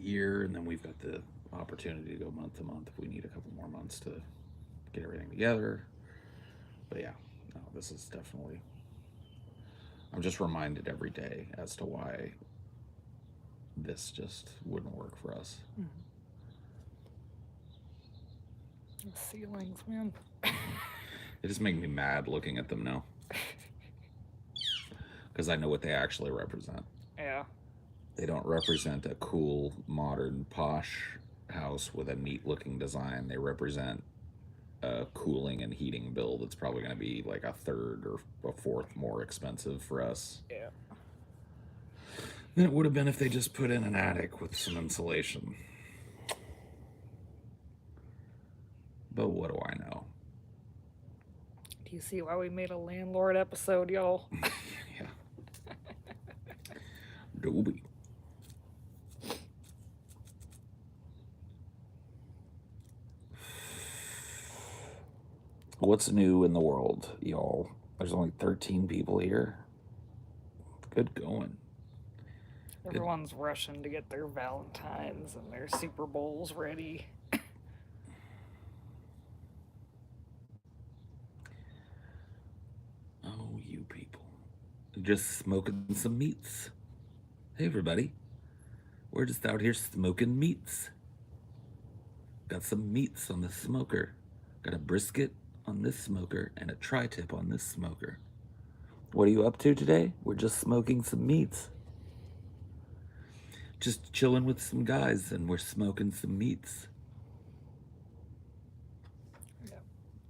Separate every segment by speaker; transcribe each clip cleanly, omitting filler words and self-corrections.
Speaker 1: year, and then we've got the opportunity to go month to month if we need a couple more months to get everything together. But yeah, no, this is definitely. I'm just reminded every day as to why this just wouldn't work for us.
Speaker 2: The ceilings, man.
Speaker 1: They just make me mad looking at them now because I know what they actually represent.
Speaker 2: Yeah.
Speaker 1: They don't represent a cool, modern, posh house with a neat looking design. They represent a cooling and heating bill that's probably going to be like a third or a fourth more expensive for us
Speaker 2: Yeah.
Speaker 1: than it would have been if they just put in an attic with some insulation. But what do I know?
Speaker 2: Do you see why we made a landlord episode, y'all?
Speaker 1: Yeah. Doobie. What's new in the world, y'all? There's only 13 people here. Good going.
Speaker 2: Everyone's rushing to get their Valentines and their Super Bowls ready.
Speaker 1: Oh, you people. Just smoking some meats. Hey, everybody. We're just out here smoking meats. Got some meats on the smoker. Got a brisket on this smoker and a tri-tip on this smoker. What are you up to today? We're just smoking some meats. Just chilling with some guys and we're smoking some meats.
Speaker 2: Yeah.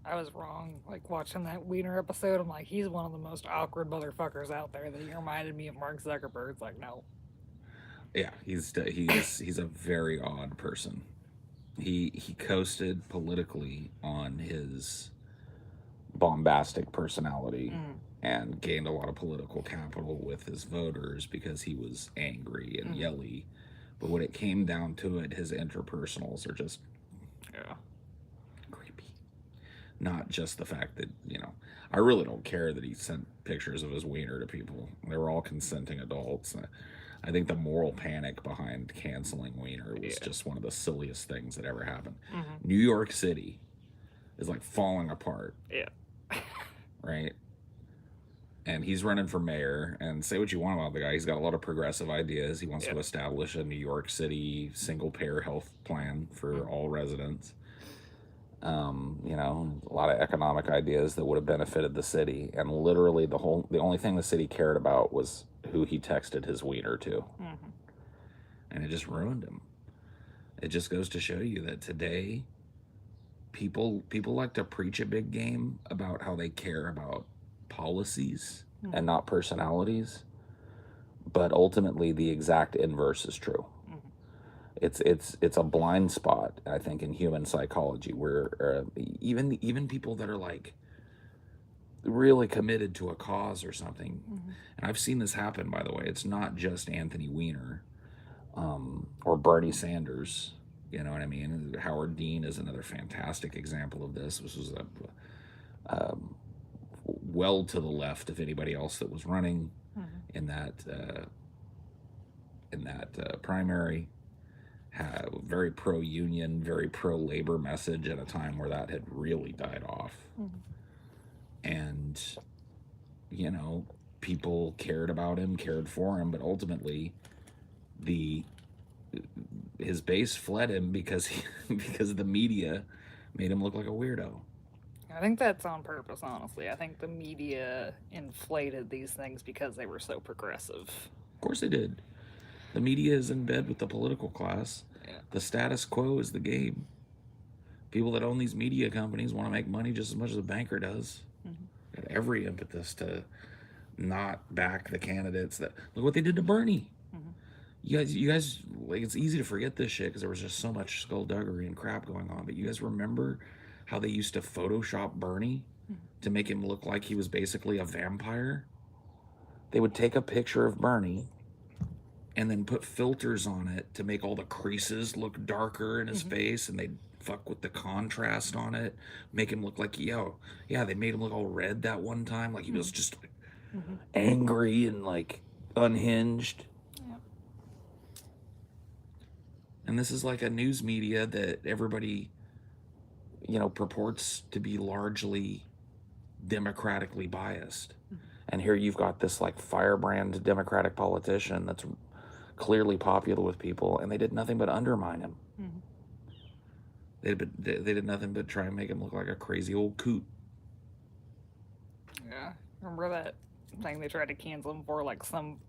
Speaker 2: I was wrong. Like watching that Wiener episode, I'm like, he's one of the most awkward motherfuckers out there. That he reminded me of Mark Zuckerberg. It's like, no.
Speaker 1: Yeah, he's a very odd person. He coasted politically on his bombastic personality and gained a lot of political capital with his voters because he was angry and yelly. But when it came down to it, his interpersonals are just creepy. Not just the fact that, I really don't care that he sent pictures of his wiener to people. They were all consenting adults. I think the moral panic behind canceling Wiener was just one of the silliest things that ever happened. New York City is like falling apart.
Speaker 2: Yeah.
Speaker 1: Right? And he's running for mayor, and say what you want about the guy. He's got a lot of progressive ideas. He wants to establish a New York City single-payer health plan for all residents. A lot of economic ideas that would have benefited the city. And literally the only thing the city cared about was who he texted his wiener to. And it just ruined him. It just goes to show you that today people like to preach a big game about how they care about policies and not personalities, but ultimately the exact inverse is true. It's a blind spot, I think, in human psychology where even people that are like really committed to a cause or something, and I've seen this happen, by the way. It's not just Anthony Weiner or Bernie Sanders. You know what I mean? Howard Dean is another fantastic example of this. This was well to the left of anybody else that was running in that primary. Very pro-union, very pro-labor message at a time where that had really died off. And, people cared about him, cared for him, but ultimately his base fled him because the media made him look like a weirdo.
Speaker 2: I think that's on purpose, honestly. I think the media inflated these things because they were so progressive.
Speaker 1: Of course they did. The media is in bed with the political class.
Speaker 2: Yeah.
Speaker 1: The status quo is the game. People that own these media companies want to make money just as much as a banker does. Got every impetus to not back the candidates that look what they did to Bernie. You guys, like, it's easy to forget this shit because there was just so much skullduggery and crap going on. But you guys remember how they used to Photoshop Bernie to make him look like he was basically a vampire? They would take a picture of Bernie and then put filters on it to make all the creases look darker in his face, and they'd fuck with the contrast on it, make him look like, they made him look all red that one time, like he was just angry and like unhinged. And this is like a news media that everybody, purports to be largely democratically biased. And here you've got this like firebrand Democratic politician that's clearly popular with people, and they did nothing but undermine him.
Speaker 2: Mm-hmm.
Speaker 1: They did nothing but try and make him look like a crazy old coot.
Speaker 2: Yeah. Remember that thing they tried to cancel him for, like some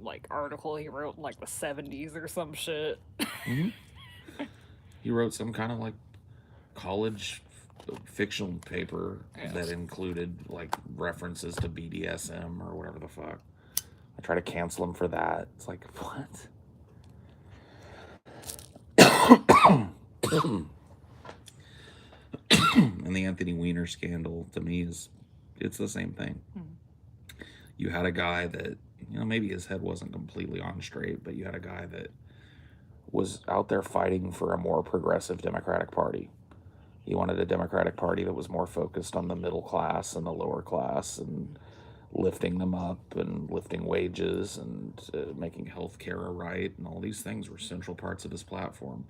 Speaker 2: like article he wrote in like the 70s or some shit.
Speaker 1: Mm-hmm. He wrote some kind of like college fiction paper that included like references to BDSM or whatever the fuck. I try to cancel him for that. It's like, what? And the Anthony Weiner scandal to me it's the same thing.
Speaker 2: Mm-hmm.
Speaker 1: You had a guy that, maybe his head wasn't completely on straight, but you had a guy that was out there fighting for a more progressive Democratic Party. He wanted a Democratic Party that was more focused on the middle class and the lower class and lifting them up and lifting wages and making health care a right. And all these things were central parts of his platform.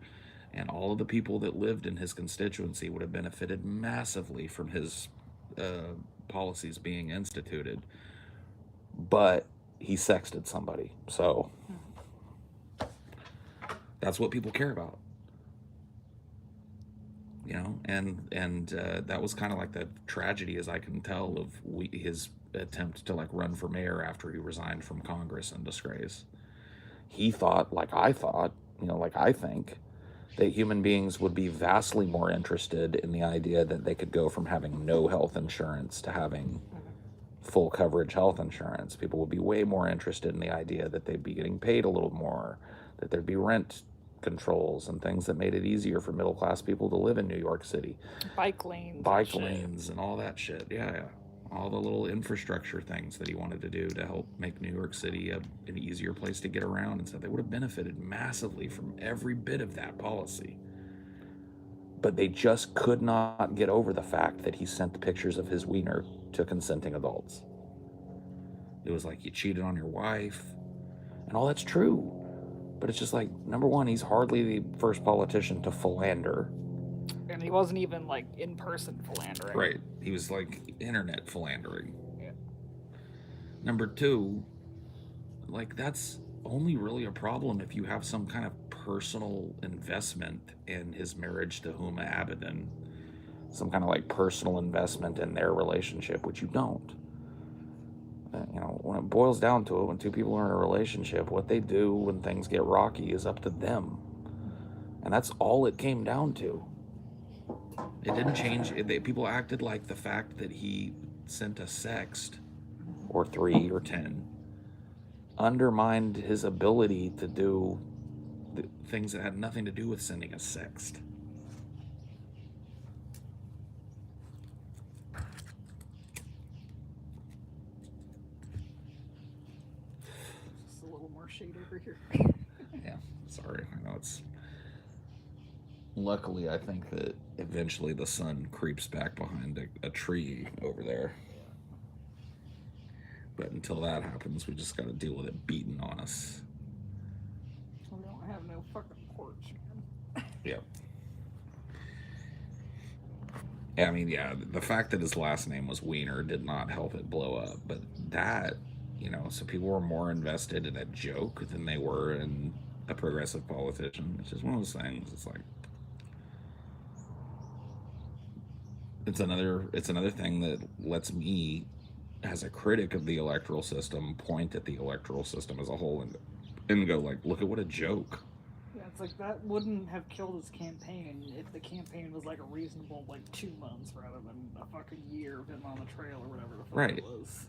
Speaker 1: And all of the people that lived in his constituency would have benefited massively from his policies being instituted. But he sexted somebody. So that's what people care about. And that was kind of like the tragedy, as I can tell, of his attempt to like run for mayor after he resigned from Congress in disgrace. He thought, like I thought, like I think, that human beings would be vastly more interested in the idea that they could go from having no health insurance to having full coverage health insurance. People would be way more interested in the idea that they'd be getting paid a little more, that there'd be rent controls and things that made it easier for middle class people to live in New York City.
Speaker 2: Bike lanes.
Speaker 1: And all that shit. Yeah. All the little infrastructure things that he wanted to do to help make New York City an easier place to get around and stuff. They would have benefited massively from every bit of that policy. But they just could not get over the fact that he sent pictures of his wiener to consenting adults. It was like, you cheated on your wife. And all that's true. But it's just like, number one, he's hardly the first politician to philander.
Speaker 2: And he wasn't even like in person philandering.
Speaker 1: Right. He was like internet philandering.
Speaker 2: Yeah.
Speaker 1: Number two, like that's only really a problem if you have some kind of personal investment in his marriage to Huma Abedin. Some kind of like personal investment in their relationship, which you don't. When it boils down to it, when two people are in a relationship, what they do when things get rocky is up to them. And that's all it came down to. It didn't change. People acted like the fact that he sent a sext, or 3 or 10, undermined his ability to do things that had nothing to do with sending a sext.
Speaker 2: Just a little more shade over here.
Speaker 1: Yeah, sorry. I know it's... Luckily, I think that eventually the sun creeps back behind a tree over there. But until that happens, we just got to deal with it beating on us.
Speaker 2: We don't have no fucking porch, man.
Speaker 1: Yep. Yeah, I mean, yeah, the fact that his last name was Wiener did not help it blow up. But that, so people were more invested in a joke than they were in a progressive politician. It's just one of those things. It's like, it's another thing that lets me, as a critic of the electoral system, point at the electoral system as a whole and go like, look at what a joke.
Speaker 2: Yeah, it's like that wouldn't have killed his campaign if the campaign was like a reasonable 2 months rather than a fucking year of him on the trail or whatever the fuck it was.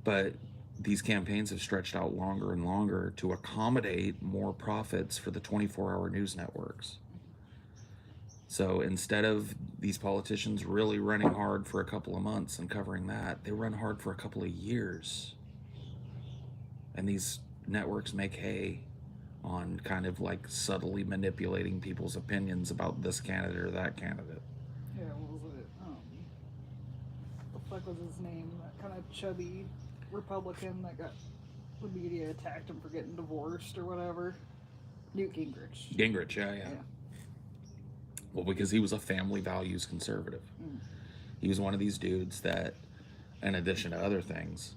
Speaker 1: But these campaigns have stretched out longer and longer to accommodate more profits for the 24-hour news networks. So instead of these politicians really running hard for a couple of months and covering that, they run hard for a couple of years. And these networks make hay on kind of like subtly manipulating people's opinions about this candidate or that candidate.
Speaker 2: Yeah, what was it? The fuck was his name? That kind of chubby Republican that got the media attacked him for getting divorced or whatever. Newt Gingrich.
Speaker 1: Gingrich, yeah. Well, because he was a family values conservative. He was one of these dudes that, in addition to other things,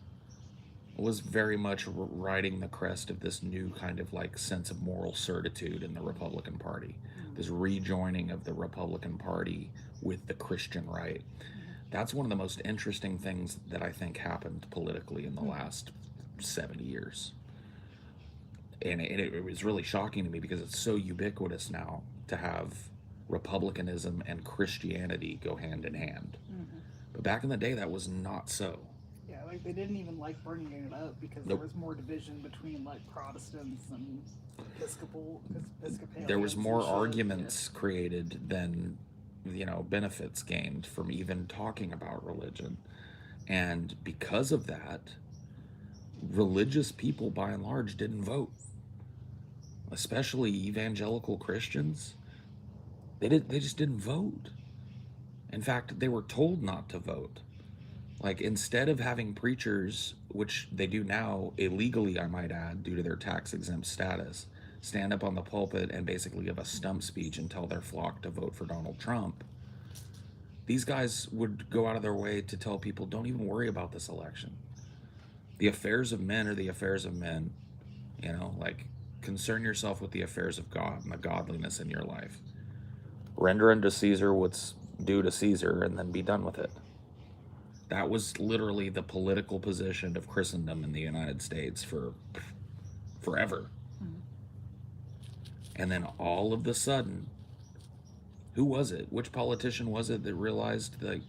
Speaker 1: was very much riding the crest of this new kind of like sense of moral certitude in the Republican Party, this rejoining of the Republican Party with the Christian right. That's one of the most interesting things that I think happened politically in the last 70 years. And it was really shocking to me because it's so ubiquitous now to have Republicanism and Christianity go hand in hand. But back in the day, that was not so.
Speaker 2: Yeah, like they didn't even like bringing it up because there was more division between like Protestants and Episcopalians.
Speaker 1: There was more arguments created than, benefits gained from even talking about religion. And because of that, religious people by and large didn't vote. Especially evangelical Christians. They just didn't vote. In fact, they were told not to vote. Like, instead of having preachers, which they do now illegally, I might add, due to their tax-exempt status, stand up on the pulpit and basically give a stump speech and tell their flock to vote for Donald Trump, these guys would go out of their way to tell people, don't even worry about this election. The affairs of men are the affairs of men. Concern yourself with the affairs of God and the godliness in your life. Render unto Caesar what's due to Caesar and then be done with it. That was literally the political position of Christendom in the United States for forever. And then all of a sudden, who was it? Which politician was it that realized that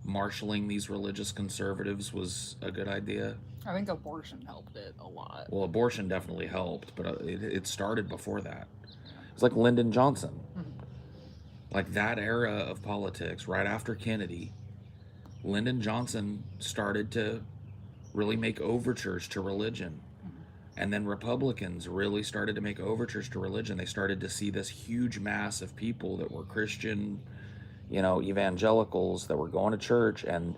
Speaker 1: marshaling these religious conservatives was a good idea?
Speaker 2: I think abortion helped it a lot.
Speaker 1: Well, abortion definitely helped, but it started before that. It's like Lyndon Johnson. Like that era of politics, right after Kennedy, Lyndon Johnson started to really make overtures to religion. And then Republicans really started to make overtures to religion. They started to see this huge mass of people that were Christian, evangelicals that were going to church, and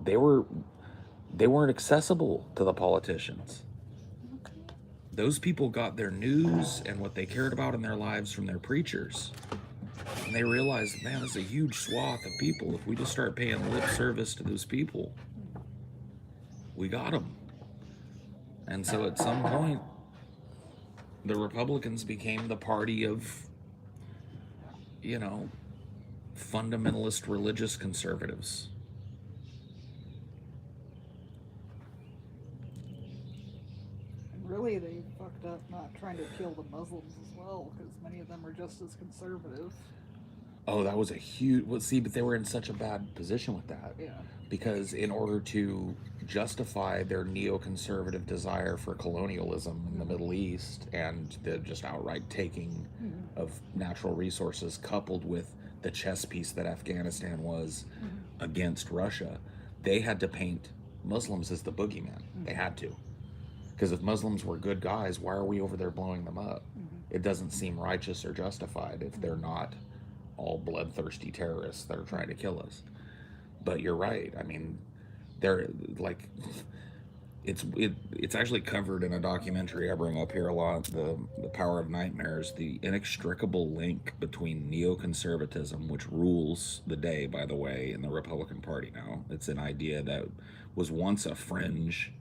Speaker 1: they weren't accessible to the politicians. Those people got their news and what they cared about in their lives from their preachers. And they realized, man, there's a huge swath of people. If we just start paying lip service to those people, we got them. And so at some point, the Republicans became the party of, fundamentalist religious conservatives.
Speaker 2: And really, they fucked up not trying to kill the Muslims as well, because many of them are just as conservative.
Speaker 1: Oh, that was a huge... Well, see, but they were in such a bad position with that.
Speaker 2: Yeah.
Speaker 1: Because in order to justify their neoconservative desire for colonialism in the Middle East and the just outright taking of natural resources, coupled with the chess piece that Afghanistan was against Russia, they had to paint Muslims as the boogeyman. They had to. Because if Muslims were good guys, why are we over there blowing them up? It doesn't seem righteous or justified if they're not all bloodthirsty terrorists that are trying to kill us. But you're right. I mean, they're like, it's actually covered in a documentary I bring up here a lot, the Power of Nightmares, the inextricable link between neoconservatism, which rules the day, by the way, in the Republican Party now. It's an idea that was once a fringe,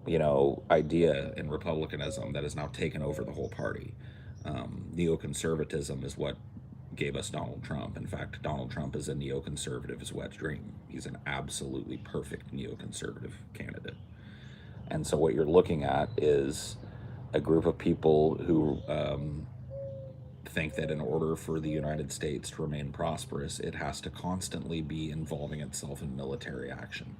Speaker 1: idea in republicanism that has now taken over the whole party. Neoconservatism is what gave us Donald Trump. In fact, Donald Trump is a neoconservative's wet dream. He's an absolutely perfect neoconservative candidate. And so what you're looking at is a group of people who think that in order for the United States to remain prosperous, it has to constantly be involving itself in military action,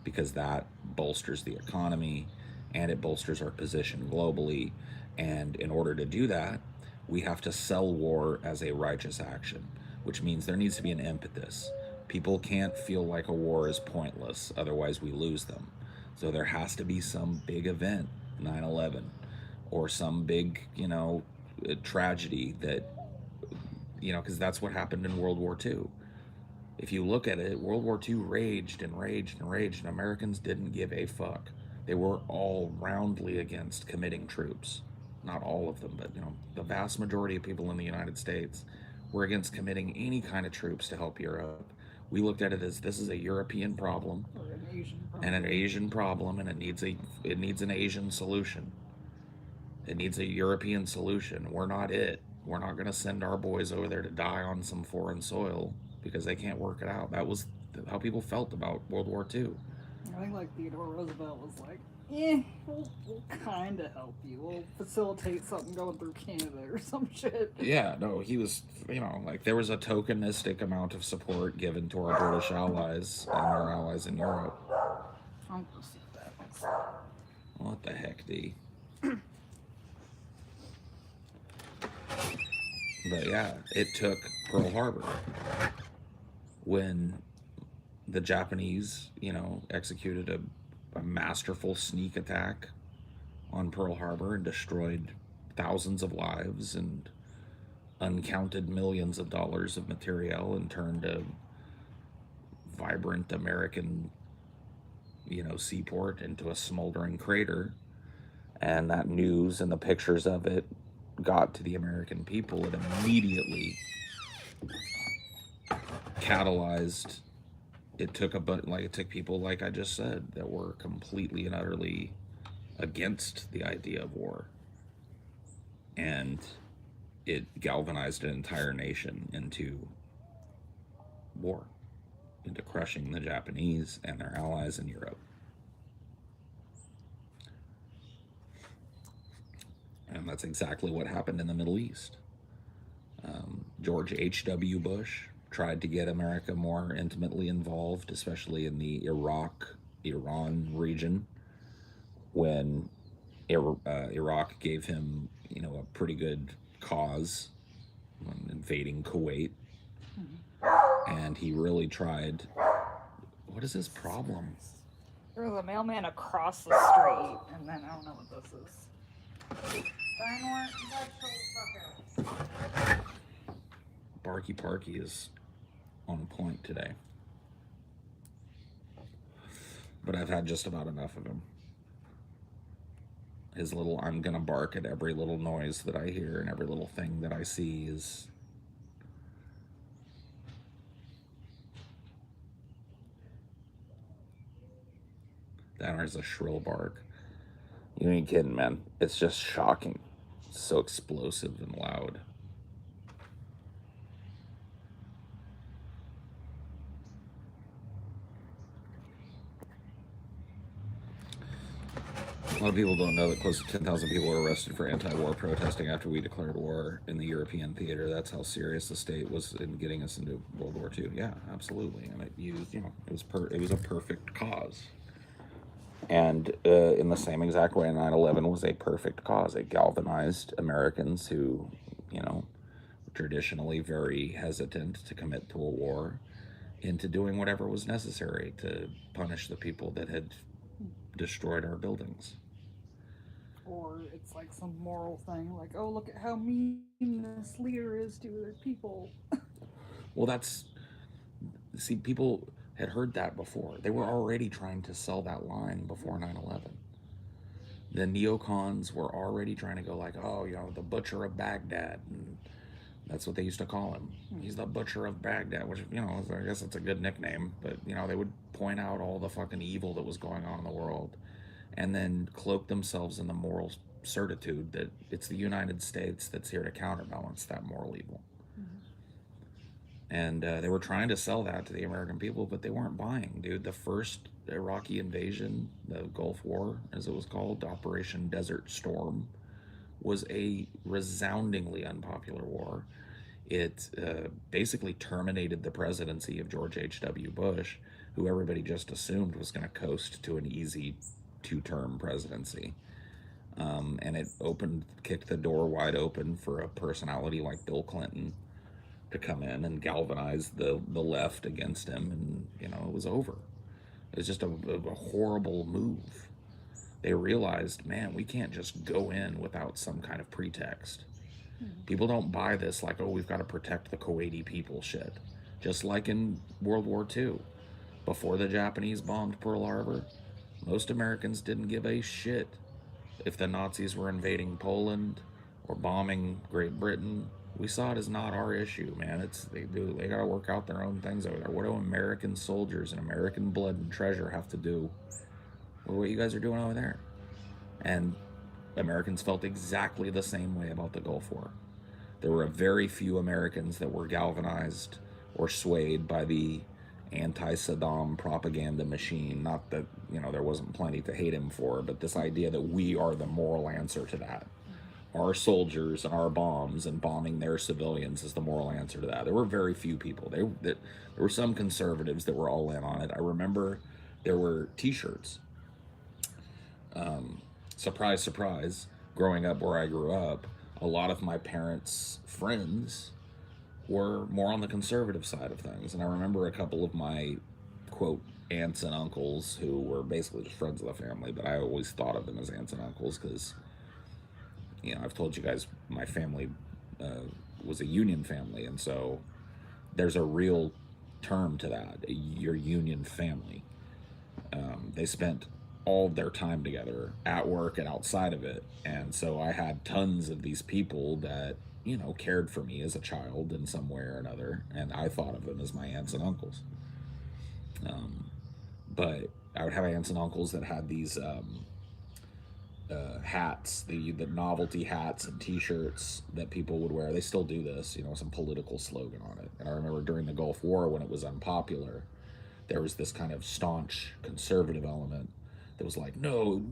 Speaker 1: because that bolsters the economy and it bolsters our position globally. And in order to do that, we have to sell war as a righteous action, which means there needs to be an impetus. People can't feel like a war is pointless, otherwise we lose them. So there has to be some big event, 9/11, or some big, tragedy that, because that's what happened in World War II. If you look at it, World War II raged and raged and raged, and Americans didn't give a fuck. They were all roundly against committing troops. not all of them, but the vast majority of people in the United States were against committing any kind of troops to help Europe. We looked at it as this is a European problem
Speaker 2: Or an Asian problem.
Speaker 1: and an Asian problem, and it needs an Asian solution. It needs a European solution. We're not it. We're not going to send our boys over there to die on some foreign soil because they can't work it out. That was how people felt about World War II.
Speaker 2: I think like Theodore Roosevelt was like, we'll kind of help you. We'll facilitate something going through Canada or some shit.
Speaker 1: Yeah, no, he was, like there was a tokenistic amount of support given to our British allies and our allies in Europe.
Speaker 2: I'll go see that.
Speaker 1: What the heck, D? But yeah, it took Pearl Harbor when the Japanese, executed a masterful sneak attack on Pearl Harbor and destroyed thousands of lives and uncounted millions of dollars of material and turned a vibrant American, seaport into a smoldering crater. And that news and the pictures of it got to the American people. It immediately catalyzed. It took people, like I just said, that were completely and utterly against the idea of war. And it galvanized an entire nation into war, into crushing the Japanese and their allies in Europe. And that's exactly what happened in the Middle East. George H.W. Bush tried to get America more intimately involved, especially in the Iran region, when Iraq gave him, a pretty good cause when invading Kuwait. And he really tried. What is his problem?
Speaker 2: There was a mailman across the street, and then I don't know what this is.
Speaker 1: Barky Parky is on point today. But I've had just about enough of him. His little I'm gonna bark at every little noise that I hear and every little thing that I see is... That is a shrill bark. You ain't kidding, man. It's just shocking. It's so explosive and loud. A lot of people don't know that close to 10,000 people were arrested for anti-war protesting after we declared war in the European theater. That's how serious the state was in getting us into World War II. Yeah, absolutely. And it used, it was a perfect cause. And in the same exact way, 9/11 was a perfect cause. It galvanized Americans who, were traditionally very hesitant to commit to a war into doing whatever was necessary to punish the people that had destroyed our buildings.
Speaker 2: Or it's like some moral thing, like, oh, look at how mean this leader is to their people.
Speaker 1: Well, people had heard that before. They were already trying to sell that line before 9/11. The neocons were already trying to go like, oh, the butcher of Baghdad. And that's what they used to call him. He's the butcher of Baghdad, which, I guess it's a good nickname. But, they would point out all the fucking evil that was going on in the world and then cloak themselves in the moral certitude that it's the United States that's here to counterbalance that moral evil. And they were trying to sell that to the American people, but they weren't buying, dude. The first Iraqi invasion, the Gulf War, as it was called, Operation Desert Storm, was a resoundingly unpopular war. It basically terminated the presidency of George H.W. Bush, who everybody just assumed was going to coast to an easy two-term presidency. And it kicked the door wide open for a personality like Bill Clinton to come in and galvanize the left against him, and it was over. It was just a horrible move. They realized, man, we can't just go in without some kind of pretext. People don't buy this like, oh, we've got to protect the Kuwaiti people shit. Just like in World War II, before the Japanese bombed Pearl Harbor, most Americans didn't give a shit if the Nazis were invading Poland or bombing Great Britain, we saw it as not our issue, man. They gotta work out their own things over there. What do American soldiers and American blood and treasure have to do with what you guys are doing over there? And Americans felt exactly the same way about the Gulf War. There were a very few Americans that were galvanized or swayed by the anti-Saddam propaganda machine. Not that, there wasn't plenty to hate him for, but this idea that we are the moral answer to that. Our soldiers and our bombs and bombing their civilians is the moral answer to that. There were very few people. There were some conservatives that were all in on it. I remember there were T-shirts. Surprise, surprise. Growing up where I grew up, a lot of my parents' friends were more on the conservative side of things. And I remember a couple of my, quote, aunts and uncles who were basically just friends of the family, but I always thought of them as aunts and uncles because, I've told you guys my family was a union family. And so there's a real term to that, your union family. They spent all of their time together at work and outside of it. And so I had tons of these people that, cared for me as a child in some way or another. And I thought of them as my aunts and uncles. But I would have aunts and uncles that had these hats, the novelty hats and T-shirts that people would wear. They still do this, some political slogan on it. And I remember during the Gulf War when it was unpopular, there was this kind of staunch conservative element that was like, no,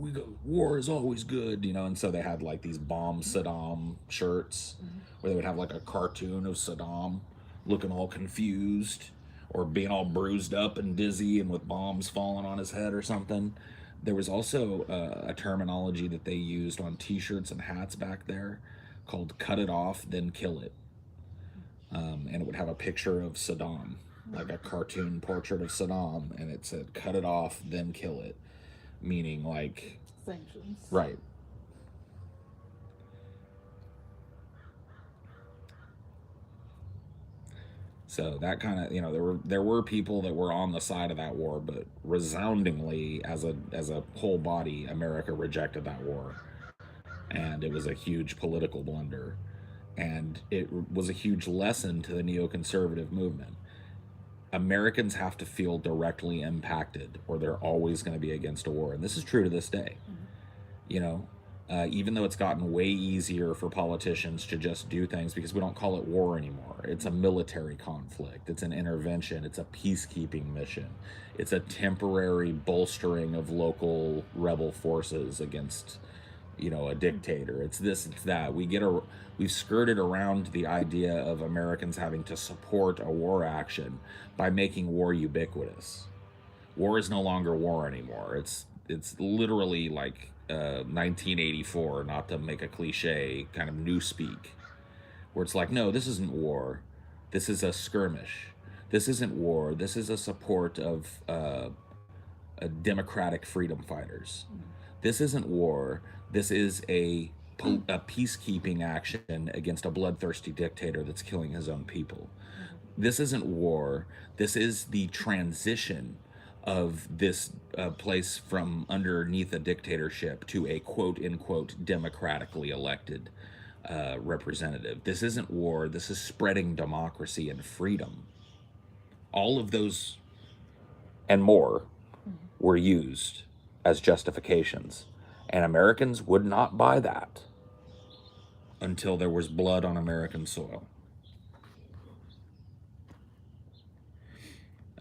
Speaker 1: war is always good, and so they had like these bomb Saddam shirts where they would have like a cartoon of Saddam looking all confused or being all bruised up and dizzy and with bombs falling on his head or something. There was also a terminology that they used on T-shirts and hats back there called "cut it off, then kill it," and it would have a picture of Saddam, like a cartoon portrait of Saddam, and it said "cut it off, then kill it," meaning like
Speaker 2: sanctions.
Speaker 1: Right. So that kind of, there were people that were on the side of that war, but resoundingly, as a whole body, America rejected that war, and it was a huge political blunder, and it was a huge lesson to the neoconservative movement. Americans have to feel directly impacted, or they're always going to be against a war, and this is true to this day. Even though it's gotten way easier for politicians to just do things because we don't call it war anymore. It's a military conflict. It's an intervention. It's a peacekeeping mission. It's a temporary bolstering of local rebel forces against, a dictator. It's this, it's that. We've skirted around the idea of Americans having to support a war action by making war ubiquitous. War is no longer war anymore. It's literally like 1984, not to make a cliche, kind of newspeak, where it's like, no, this isn't war. This is a skirmish. This isn't war. This is a support of democratic freedom fighters. This isn't war. This is a peacekeeping action against a bloodthirsty dictator that's killing his own people. This isn't war. This is the transition of this place from underneath a dictatorship to a quote unquote democratically elected representative. This isn't war. This is spreading democracy and freedom. All of those and more were used as justifications, and Americans would not buy that until there was blood on American soil.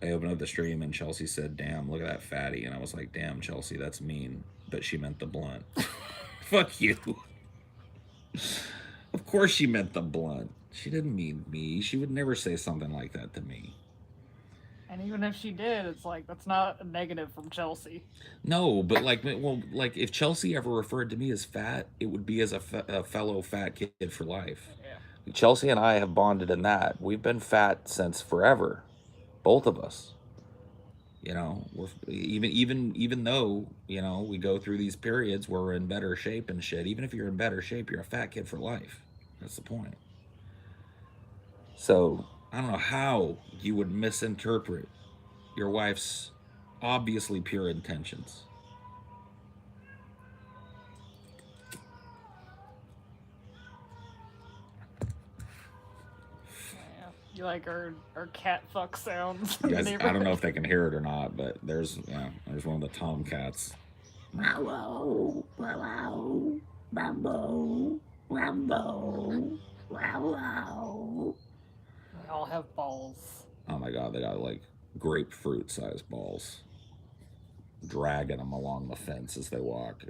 Speaker 1: I opened up the stream and Chelsea said, "Damn, look at that fatty." And I was like, "Damn, Chelsea, that's mean." But she meant the blunt. Fuck you. Of course she meant the blunt. She didn't mean me. She would never say something like that to me.
Speaker 2: And even if she did, it's like, that's not a negative from Chelsea.
Speaker 1: No, but like if Chelsea ever referred to me as fat, it would be as a fellow fat kid for life. Yeah. Chelsea and I have bonded in that. We've been fat since forever. Both of us. We're even though we go through these periods where we're in better shape and shit. Even if you're in better shape, you're a fat kid for life. That's the point. So I don't know how you would misinterpret your wife's obviously pure intentions.
Speaker 2: like our cat fuck sounds.
Speaker 1: You guys, I don't know if they can hear it or not, but there's one of the tomcats.
Speaker 3: Wow, wow, Rambo, Rambo, wow.
Speaker 2: They all have balls.
Speaker 1: Oh my god, they got like grapefruit-sized balls, dragging them along the fence as they walk.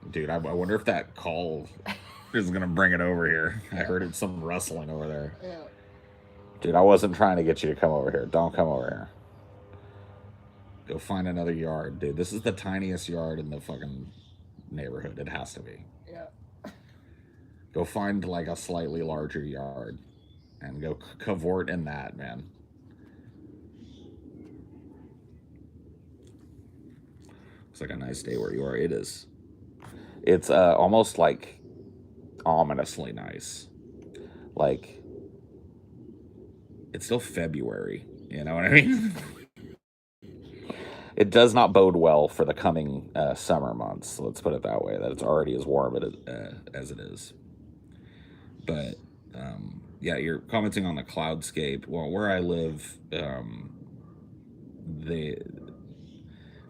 Speaker 1: Dude, I wonder if that call is gonna bring it over here. I heard some rustling over there.
Speaker 2: Yeah.
Speaker 1: Dude, I wasn't trying to get you to come over here. Don't come over here. Go find another yard, dude. This is the tiniest yard in the fucking neighborhood. It has to be.
Speaker 2: Yeah.
Speaker 1: Go find like a slightly larger yard and go cavort in that, man. Looks like a nice day where you are. It is. It's almost like ominously nice. Like, it's still February. You know what I mean? It does not bode well for the coming summer months. Let's put it that way. That it's already as warm as it is. But yeah, you're commenting on the cloudscape. Well, where I live,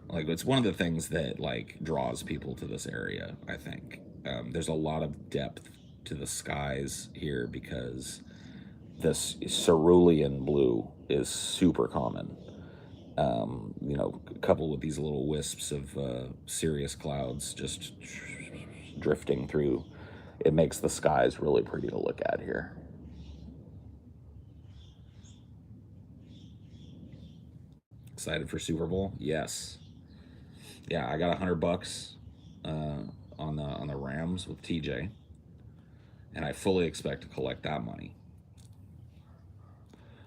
Speaker 1: it's one of the things that like draws people to this area. I think there's a lot of depth to the skies here because this cerulean blue is super common. Coupled with these little wisps of cirrus clouds just drifting through, it makes the skies really pretty to look at here. Excited for Super Bowl? Yes. Yeah, I got $100 on the Rams with TJ, and I fully expect to collect that money.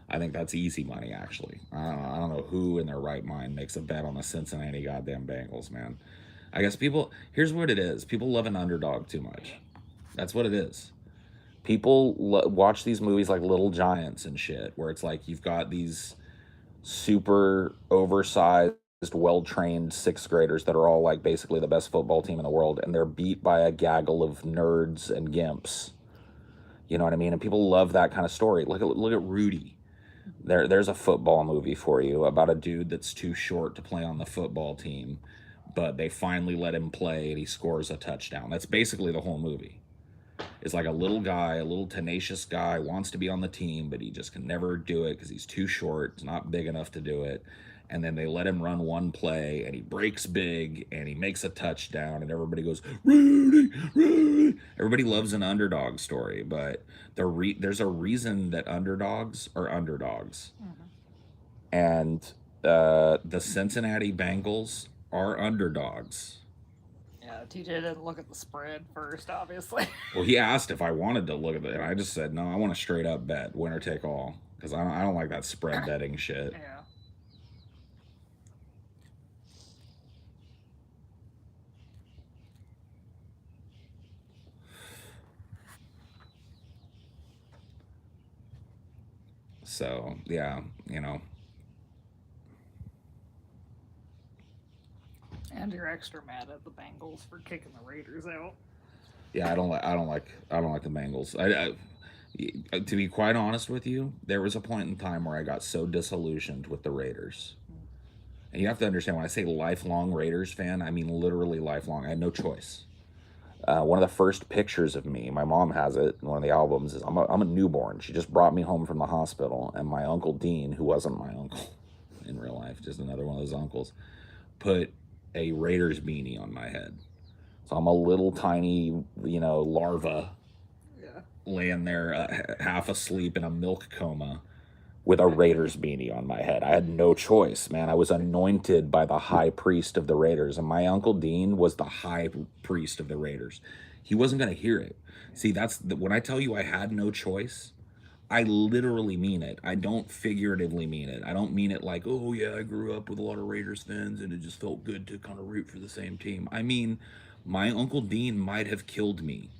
Speaker 1: I think that's easy money, actually. I don't know who in their right mind makes a bet on the Cincinnati goddamn Bengals, man. I guess here's what it is. People love an underdog too much. That's what it is. People watch these movies like Little Giants and shit, where it's like you've got these super oversized, well-trained sixth graders that are all like basically the best football team in the world, and they're beat by a gaggle of nerds and gimps. You know what I mean? And people love that kind of story. Look at Rudy. There's a football movie for you about a dude that's too short to play on the football team, but they finally let him play and he scores a touchdown. That's basically the whole movie. It's like a little guy, a little tenacious guy, wants to be on the team, but he just can never do it because he's too short. He's not big enough to do it. And then they let him run one play, and he breaks big, and he makes a touchdown, and everybody goes, Rudy, Rudy. Everybody loves an underdog story, but there's a reason that underdogs are underdogs. Mm-hmm. And the Cincinnati Bengals are underdogs.
Speaker 2: Yeah, TJ didn't look at the spread first, obviously.
Speaker 1: Well, he asked if I wanted to look at it, and I just said, no, I want a straight up bet, winner take all, because I don't like that spread betting shit.
Speaker 2: Yeah.
Speaker 1: So, yeah,
Speaker 2: And you're extra mad at the Bengals for kicking the Raiders out.
Speaker 1: Yeah, I don't like the Bengals. To be quite honest with you, there was a point in time where I got so disillusioned with the Raiders. And you have to understand, when I say lifelong Raiders fan, I mean literally lifelong. I had no choice. One of the first pictures of me, my mom has it, one of the albums, is I'm a newborn. She just brought me home from the hospital, and my Uncle Dean, who wasn't my uncle in real life, just another one of those uncles, put a Raiders beanie on my head. So I'm a little tiny, larva, laying there half asleep in a milk coma with a Raiders beanie on my head. I had no choice, man. I was anointed by the high priest of the Raiders, and my Uncle Dean was the high priest of the Raiders. He wasn't going to hear it. See, when I tell you I had no choice, I literally mean it. I don't figuratively mean it. I don't mean it like, oh yeah, I grew up with a lot of Raiders fans and it just felt good to kind of root for the same team. I mean, my Uncle Dean might have killed me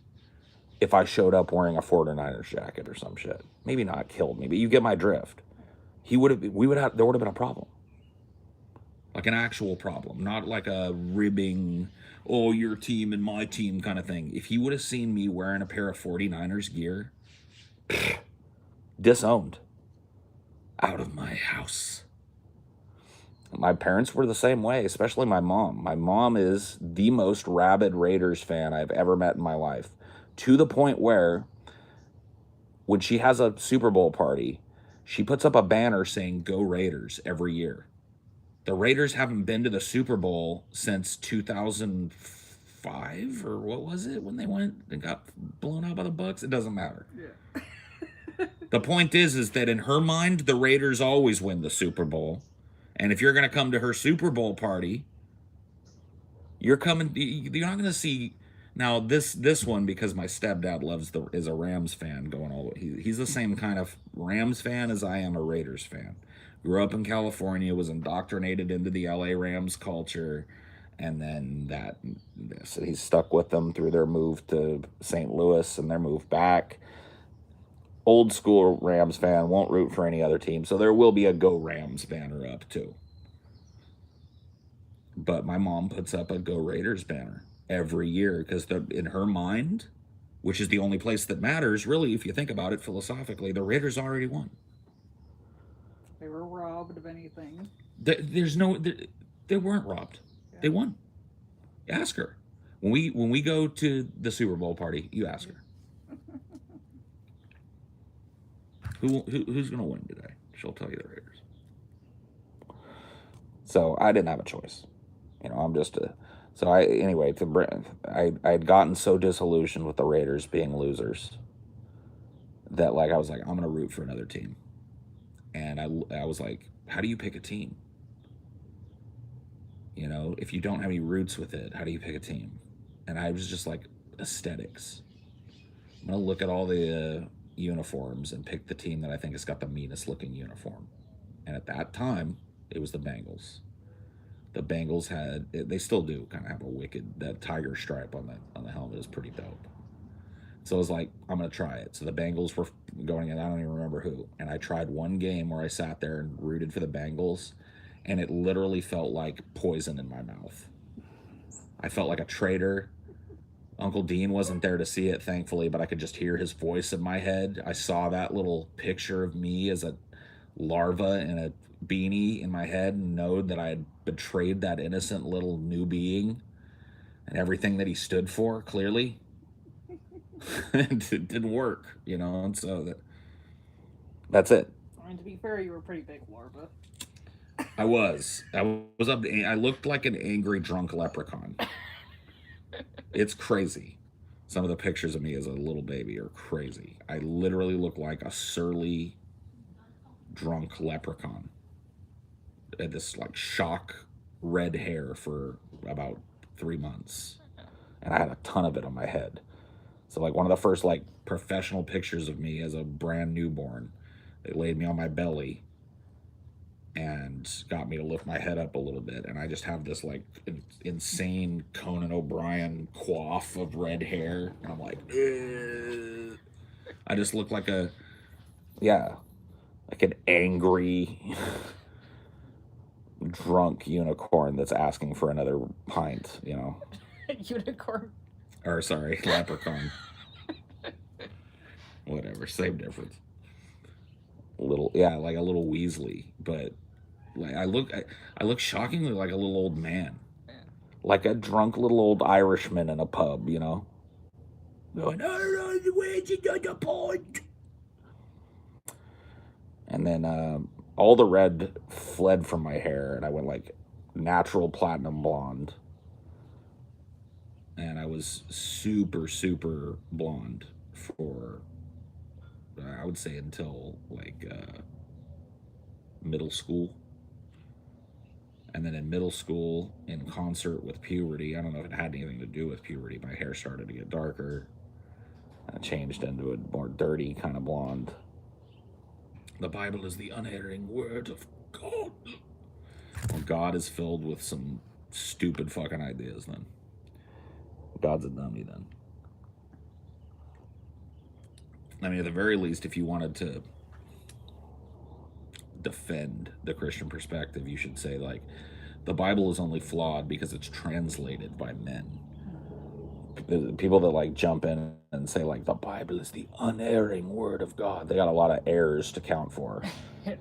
Speaker 1: if I showed up wearing a 49ers jacket or some shit. Maybe not killed me, but you get my drift. There would have been a problem. Like an actual problem, not like a ribbing, your team and my team kind of thing. If he would have seen me wearing a pair of 49ers gear, Disowned. Out of my house. My parents were the same way, especially my mom. My mom is the most rabid Raiders fan I've ever met in my life, to the point where when she has a Super Bowl party, she puts up a banner saying "Go Raiders" every year. The Raiders haven't been to the Super Bowl since 2005, or what was it, when they went and got blown out by the Bucks? It doesn't matter.
Speaker 2: Yeah.
Speaker 1: The point is that in her mind, the Raiders always win the Super Bowl. And if you're going to come to her Super Bowl party, you're not going to see. Now this one, because my stepdad is a Rams fan going all the way. He's the same kind of Rams fan as I am a Raiders fan. Grew up in California, was indoctrinated into the LA Rams culture, and then so he's stuck with them through their move to St. Louis and their move back. Old school Rams fan, won't root for any other team, so there will be a Go Rams banner up too. But my mom puts up a Go Raiders banner every year because in her mind, which is the only place that matters, really, if you think about it philosophically, the Raiders already won.
Speaker 2: They were robbed of anything.
Speaker 1: They weren't robbed. Yeah. They won. Ask her. When we go to the Super Bowl party, you ask her. Who's going to win today? She'll tell you the Raiders. So I didn't have a choice. I'm just I'd gotten so disillusioned with the Raiders being losers that I was like, I'm going to root for another team. And I was like, how do you pick a team? If you don't have any roots with it, how do you pick a team? And I was just like, aesthetics. I'm going to look at all the uniforms and pick the team that I think has got the meanest looking uniform. And at that time, it was the Bengals. The Bengals they still do kind of have that tiger stripe on the helmet is pretty dope. So I was like, I'm going to try it. So the Bengals were going in, I don't even remember who. And I tried one game where I sat there and rooted for the Bengals, and it literally felt like poison in my mouth. I felt like a traitor. Uncle Dean wasn't there to see it, thankfully, but I could just hear his voice in my head. I saw that little picture of me as a larva in a beanie in my head and know that I had betrayed that innocent little new being and everything that he stood for, clearly. It didn't work, and so that's it.
Speaker 2: I mean, to be fair, you were a pretty big larva.
Speaker 1: I was up. I looked like an angry drunk leprechaun. It's crazy. Some of the pictures of me as a little baby are crazy. I literally look like a surly, drunk leprechaun. I had this shock red hair for about 3 months, and I had a ton of it on my head. So one of the first professional pictures of me as a brand newborn, they laid me on my belly and got me to lift my head up a little bit, and I just have this insane Conan O'Brien coif of red hair, and I'm like, ugh. I just look like an angry drunk unicorn that's asking for another pint,
Speaker 2: Unicorn.
Speaker 1: Or sorry, leprechaun. Whatever, same difference. A little Weasley, but I look shockingly like a little old man. Yeah. Like a drunk little old Irishman in a pub, Going, where's the point? And then all the red fled from my hair, and I went natural platinum blonde. And I was super, super blonde for, I would say, until middle school. And then in middle school, in concert with puberty, I don't know if it had anything to do with puberty, my hair started to get darker. I changed into a more dirty kind of blonde. The Bible is the unerring word of God. Well, God is filled with some stupid fucking ideas then. God's a dummy then. I mean, at the very least, if you wanted to defend the Christian perspective, you should say the Bible is only flawed because it's translated by men. The people that like jump in and say like the Bible is the unerring word of God, they got a lot of errors to count for.
Speaker 2: Yeah.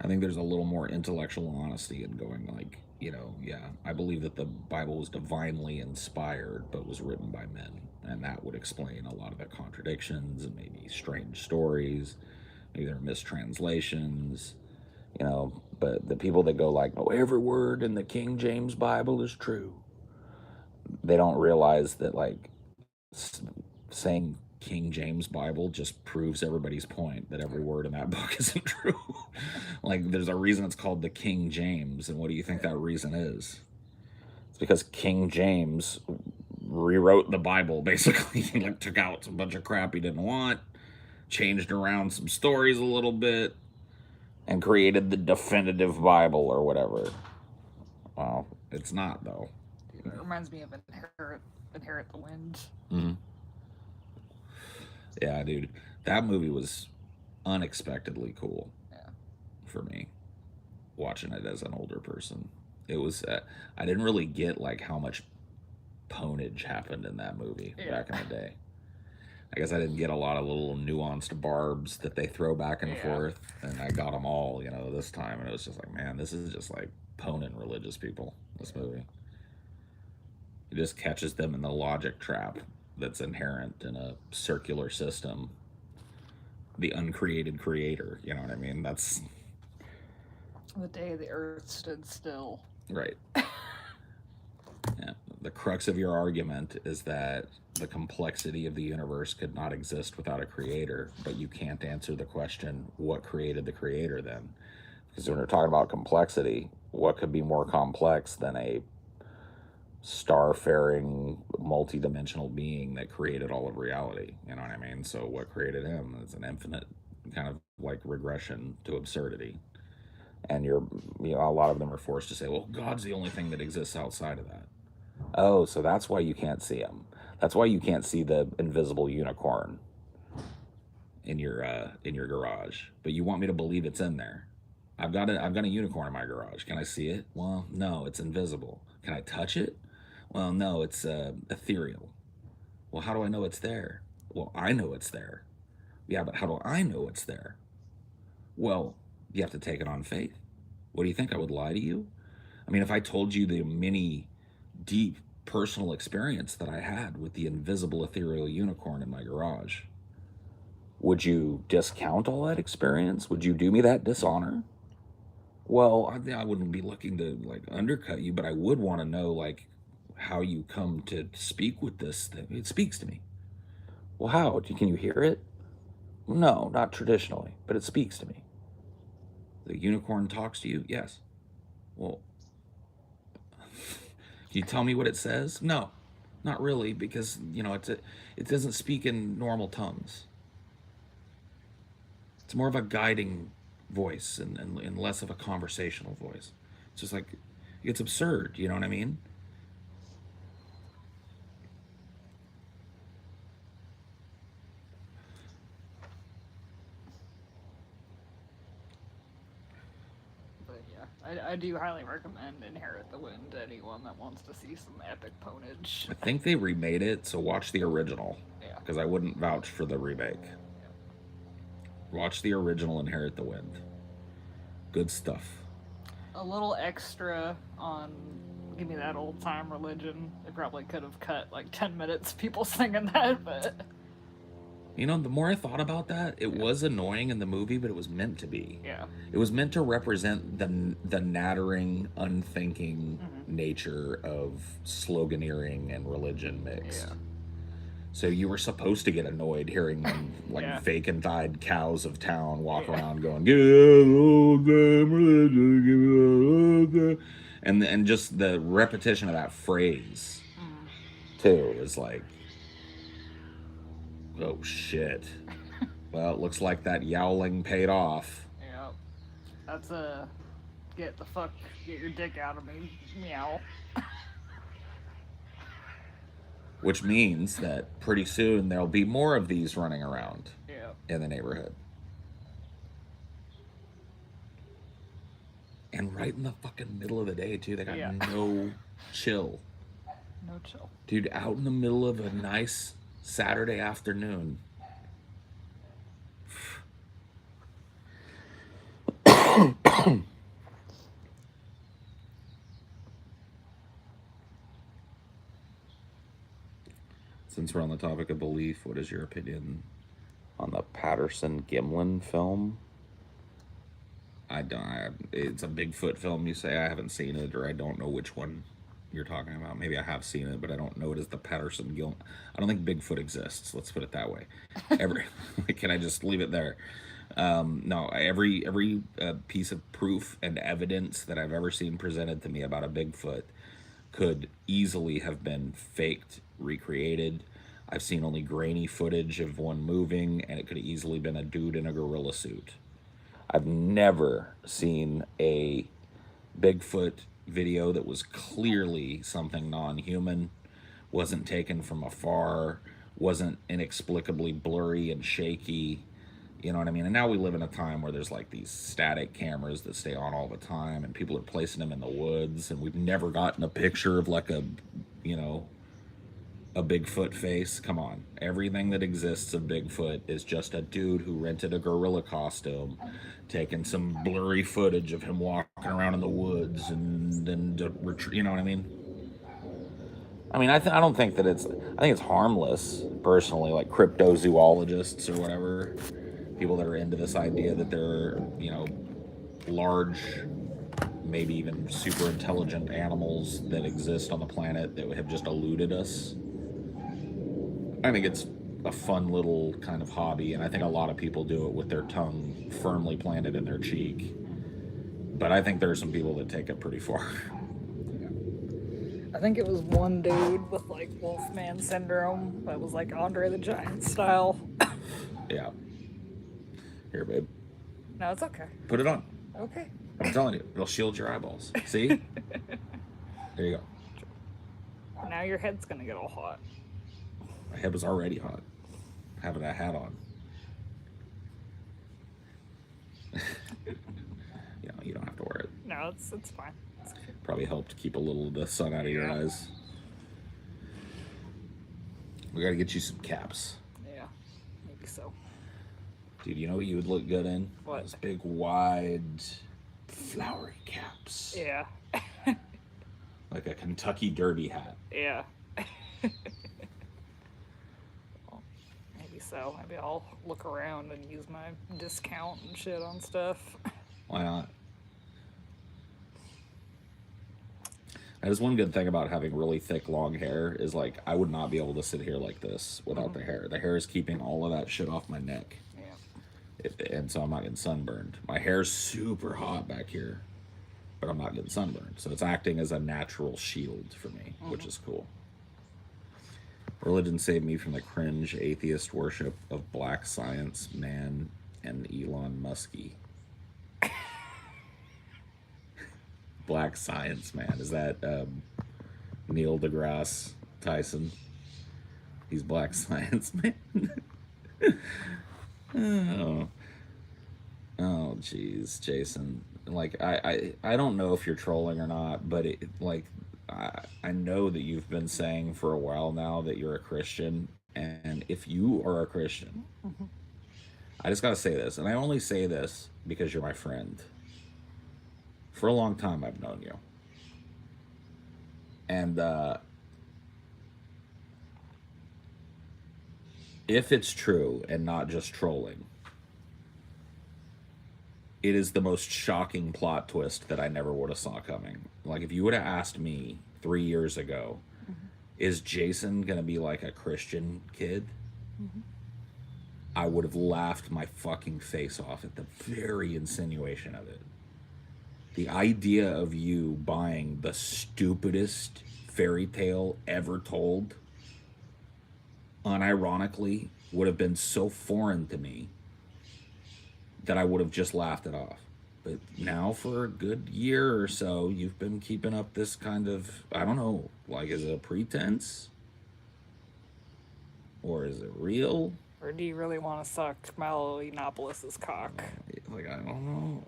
Speaker 1: I think there's a little more intellectual honesty in going like, yeah, I believe that the Bible was divinely inspired, but was written by men. And that would explain a lot of the contradictions and maybe strange stories, maybe there are mistranslations, but the people that go like, oh, every word in the King James Bible is true, they don't realize that like saying King James Bible just proves everybody's point that every word in that book isn't true. Like, there's a reason it's called the King James, and what do you think that reason is? It's because King James rewrote the Bible, basically. He like took out a bunch of crap he didn't want, changed around some stories a little bit, and created the definitive Bible or whatever. Well, it's not, though.
Speaker 2: Dude, it reminds me of Inherit the Wind.
Speaker 1: Mm-hmm. Yeah, dude. That movie was unexpectedly cool.
Speaker 2: Yeah.
Speaker 1: For me, watching it as an older person. It was, I didn't really get like how much ponage happened in that movie back in the day. I guess I didn't get a lot of little nuanced barbs that they throw back and forth, and I got them all, this time, and it was just like, man, this is just like poning religious people, this movie. It just catches them in the logic trap that's inherent in a circular system. The uncreated creator, you know what I mean? That's...
Speaker 2: The day the earth stood still.
Speaker 1: Right. Yeah. The crux of your argument is that the complexity of the universe could not exist without a creator, but you can't answer the question, what created the creator then? Because when we're talking about complexity, what could be more complex than a star-faring, multi-dimensional being that created all of reality? You know what I mean? So what created him is an infinite kind of like regression to absurdity. And a lot of them are forced to say, well, God's the only thing that exists outside of that. Oh, so that's why you can't see him. That's why you can't see the invisible unicorn in your garage. But you want me to believe it's in there. I've got a unicorn in my garage. Can I see it? Well, no, it's invisible. Can I touch it? Well, no, it's ethereal. Well, how do I know it's there? Well, I know it's there. Yeah, but how do I know it's there? Well, you have to take it on faith. What do you think? I would lie to you? I mean, if I told you the many deep personal experience that I had with the invisible ethereal unicorn in my garage, would you discount all that experience? Would you do me that dishonor? Well, I wouldn't be looking to like undercut you, but I would want to know like how you come to speak with this thing. It speaks to me. Well, how? Can you hear it? No, not traditionally, but it speaks to me. The unicorn talks to you? Yes. Well, can you tell me what it says? No, not really, because, it doesn't speak in normal tongues. It's more of a guiding voice and less of a conversational voice. It's just like, it's absurd, you know what I mean?
Speaker 2: I do highly recommend Inherit the Wind to anyone that wants to see some epic ponage.
Speaker 1: I think they remade it, so watch the original.
Speaker 2: Yeah.
Speaker 1: Because I wouldn't vouch for the remake. Yeah. Watch the original Inherit the Wind. Good stuff.
Speaker 2: A little extra on Give Me That Old Time Religion. They probably could have cut like 10 minutes people singing that, but...
Speaker 1: The more I thought about that, it was annoying in the movie, but it was meant to be.
Speaker 2: Yeah.
Speaker 1: It was meant to represent the nattering, unthinking nature of sloganeering and religion mixed. Yeah. So you were supposed to get annoyed hearing them, vacant-eyed cows of town walk around going, give me that old damn religion, give me that old damn... And just the repetition of that phrase, too, is like... Oh, shit. Well, it looks like that yowling paid off.
Speaker 2: Yep. That's get your dick out of me, meow.
Speaker 1: Which means that pretty soon there'll be more of these running around.
Speaker 2: Yeah.
Speaker 1: in the neighborhood. And right in the fucking middle of the day, too. They got no chill.
Speaker 2: No chill.
Speaker 1: Dude, out in the middle of a nice Saturday afternoon. Since we're on the topic of belief, what is your opinion on the Patterson-Gimlin film? It's a Bigfoot film, you say. I haven't seen it, or I don't know which one you're talking about. Maybe I have seen it, but I don't know it as the Patterson-Gimlin. I don't think Bigfoot exists. Let's put it that way. Can I just leave it there? No, every piece of proof and evidence that I've ever seen presented to me about a Bigfoot could easily have been faked, recreated. I've seen only grainy footage of one moving, and it could have easily been a dude in a gorilla suit. I've never seen a Bigfoot video that was clearly something non-human, wasn't taken from afar, wasn't inexplicably blurry and shaky. You know what I mean? And now we live in a time where there's like these static cameras that stay on all the time, and people are placing them in the woods, and we've never gotten a picture of like a Bigfoot face. Come on. Everything that exists of Bigfoot is just a dude who rented a gorilla costume, taking some blurry footage of him walking around in the woods, and then you know what I mean? I don't think that I think it's harmless, personally, like cryptozoologists or whatever, people that are into this idea that there are, large, maybe even super intelligent animals that exist on the planet that have just eluded us. I think it's a fun little kind of hobby, and I think a lot of people do it with their tongue firmly planted in their cheek. But I think there are some people that take it pretty far.
Speaker 2: I think it was one dude with like Wolfman syndrome that was like Andre the Giant style.
Speaker 1: Yeah. Here, babe.
Speaker 2: No, it's okay.
Speaker 1: Put it on.
Speaker 2: Okay.
Speaker 1: I'm telling you, it'll shield your eyeballs. See? There you go.
Speaker 2: Now your head's gonna get all hot.
Speaker 1: My head was already hot, having that hat on. You don't have to wear it.
Speaker 2: No, it's fine.
Speaker 1: Probably helped keep a little of the sun out of your eyes. We gotta get you some caps.
Speaker 2: Yeah, maybe so.
Speaker 1: Dude, you know what you would look good in?
Speaker 2: What?
Speaker 1: Those big, wide, flowery caps.
Speaker 2: Yeah.
Speaker 1: Like a Kentucky Derby hat.
Speaker 2: Yeah. Well, maybe so. Maybe I'll look around and use my discount and shit on stuff.
Speaker 1: Why not? That is one good thing about having really thick, long hair is, like, I would not be able to sit here like this without the hair. The hair is keeping all of that shit off my neck. Yeah. And so I'm not getting sunburned. My hair's super hot back here, but I'm not getting sunburned. So it's acting as a natural shield for me, which is cool. Religion saved me from the cringe atheist worship of black science man and Elon Muskie. Black science man. Is that Neil deGrasse Tyson? He's black science man. Oh, jeez, Jason. Like, I don't know if you're trolling or not, but I know that you've been saying for a while now that you're a Christian, and if you are a Christian, I just gotta say this, and I only say this because you're my friend. For a long time, I've known you. And if it's true and not just trolling, it is the most shocking plot twist that I never would have saw coming. Like, if you would have asked me 3 years ago, is Jason going to be like a Christian kid? I would have laughed my fucking face off at the very insinuation of it. The idea of you buying the stupidest fairy tale ever told, unironically, would have been so foreign to me that I would have just laughed it off. But now for a good year or so, you've been keeping up this kind of, I don't know, like, is it a pretense? Or is it real?
Speaker 2: Or do you really want to suck Milo Yiannopoulos' cock?
Speaker 1: Like, I don't know.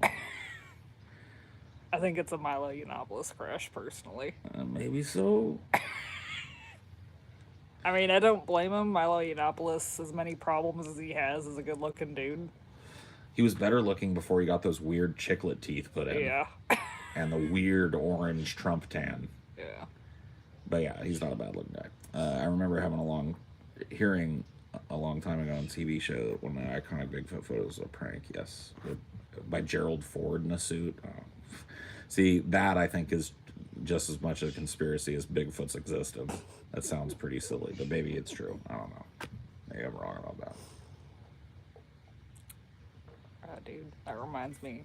Speaker 2: I think it's a Milo Yiannopoulos crush, personally.
Speaker 1: Maybe so.
Speaker 2: I mean, I don't blame him. Milo Yiannopoulos, as many problems as he has, is a good-looking dude.
Speaker 1: He was better looking before he got those weird chiclet teeth put in.
Speaker 2: Yeah.
Speaker 1: And the weird orange Trump tan.
Speaker 2: Yeah.
Speaker 1: But yeah, he's not a bad looking guy. I remember hearing a long time ago on a TV show that one of the iconic Bigfoot photos was a prank. Yes, by Gerald Ford in a suit. See, that I think is just as much a conspiracy as Bigfoot's existence. That sounds pretty silly, but maybe it's true. I don't know. Maybe I'm wrong about that.
Speaker 2: Dude, that reminds me.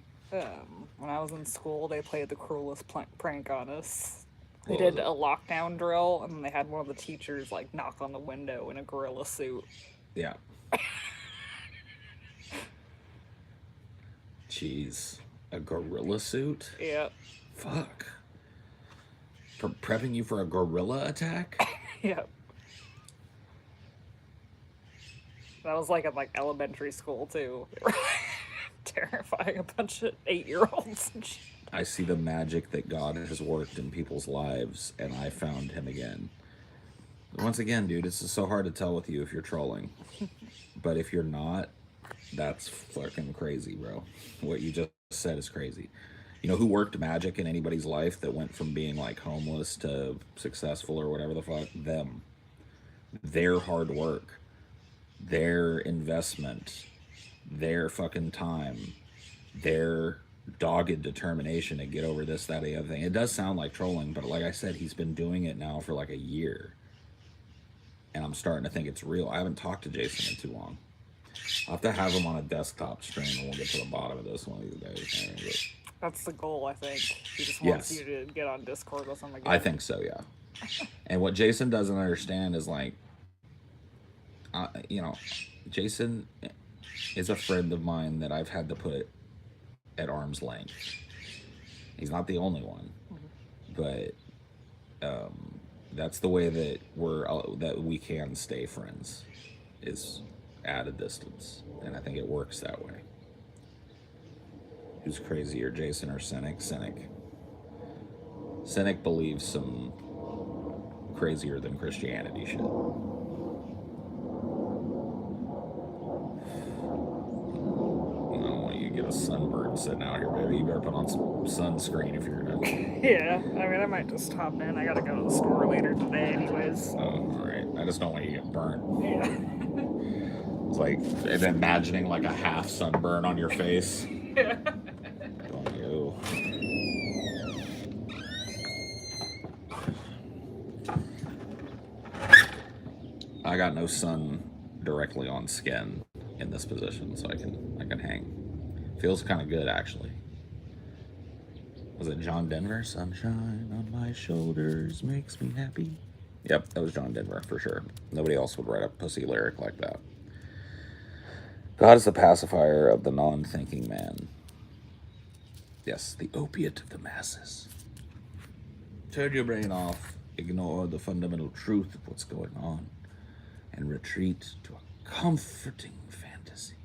Speaker 2: When I was in school, they played the cruelest prank on us. They did a lockdown drill, and they had one of the teachers like knock on the window in a gorilla suit.
Speaker 1: Yeah. Jeez, a gorilla suit?
Speaker 2: Yeah.
Speaker 1: Fuck. Prepping you for a gorilla attack?
Speaker 2: Yep. That was like at like elementary school too. Terrifying a bunch of 8-year-olds and shit.
Speaker 1: I see the magic that God has worked in people's lives, and I found him again. Once again, dude, it's just so hard to tell with you if you're trolling. But if you're not, that's fucking crazy, bro. What you just said is crazy. You know who worked magic in anybody's life that went from being like homeless to successful or whatever the fuck? Them. Their hard work, their investment, their fucking time, their dogged determination to get over this, that, the other thing. It does sound like trolling, but like I said, he's been doing it now for like a year. And I'm starting to think it's real. I haven't talked to Jason in too long. I'll have to have him on a desktop stream and we'll get to the bottom of this one of these days.
Speaker 2: That's the goal, I think. He just wants you to get on Discord with him again.
Speaker 1: I think so, yeah. And what Jason doesn't understand is like, Jason is a friend of mine that I've had to put at arm's length. He's not the only one, but that's the way that we can stay friends, is at a distance, and I think it works that way. Who's crazier, Jason or Cynic? Cynic believes some crazier than Christianity shit. Get a sunburn sitting out here, baby. You better put on some sunscreen if you're gonna.
Speaker 2: Yeah, I mean, I might just hop in. I gotta go to the store later today, anyways.
Speaker 1: Oh, all right. I just don't want you to get burnt.
Speaker 2: Yeah.
Speaker 1: It's like imagining like a half sunburn on your face.
Speaker 2: Yeah.
Speaker 1: Don't you? I got no sun directly on skin in this position, so I can hang. Feels kind of good, actually. Was it John Denver? Sunshine on my shoulders makes me happy. Yep, that was John Denver, for sure. Nobody else would write a pussy lyric like that. God is the pacifier of the non-thinking man. Yes, the opiate of the masses. Turn your brain off, ignore the fundamental truth of what's going on, and retreat to a comforting fantasy.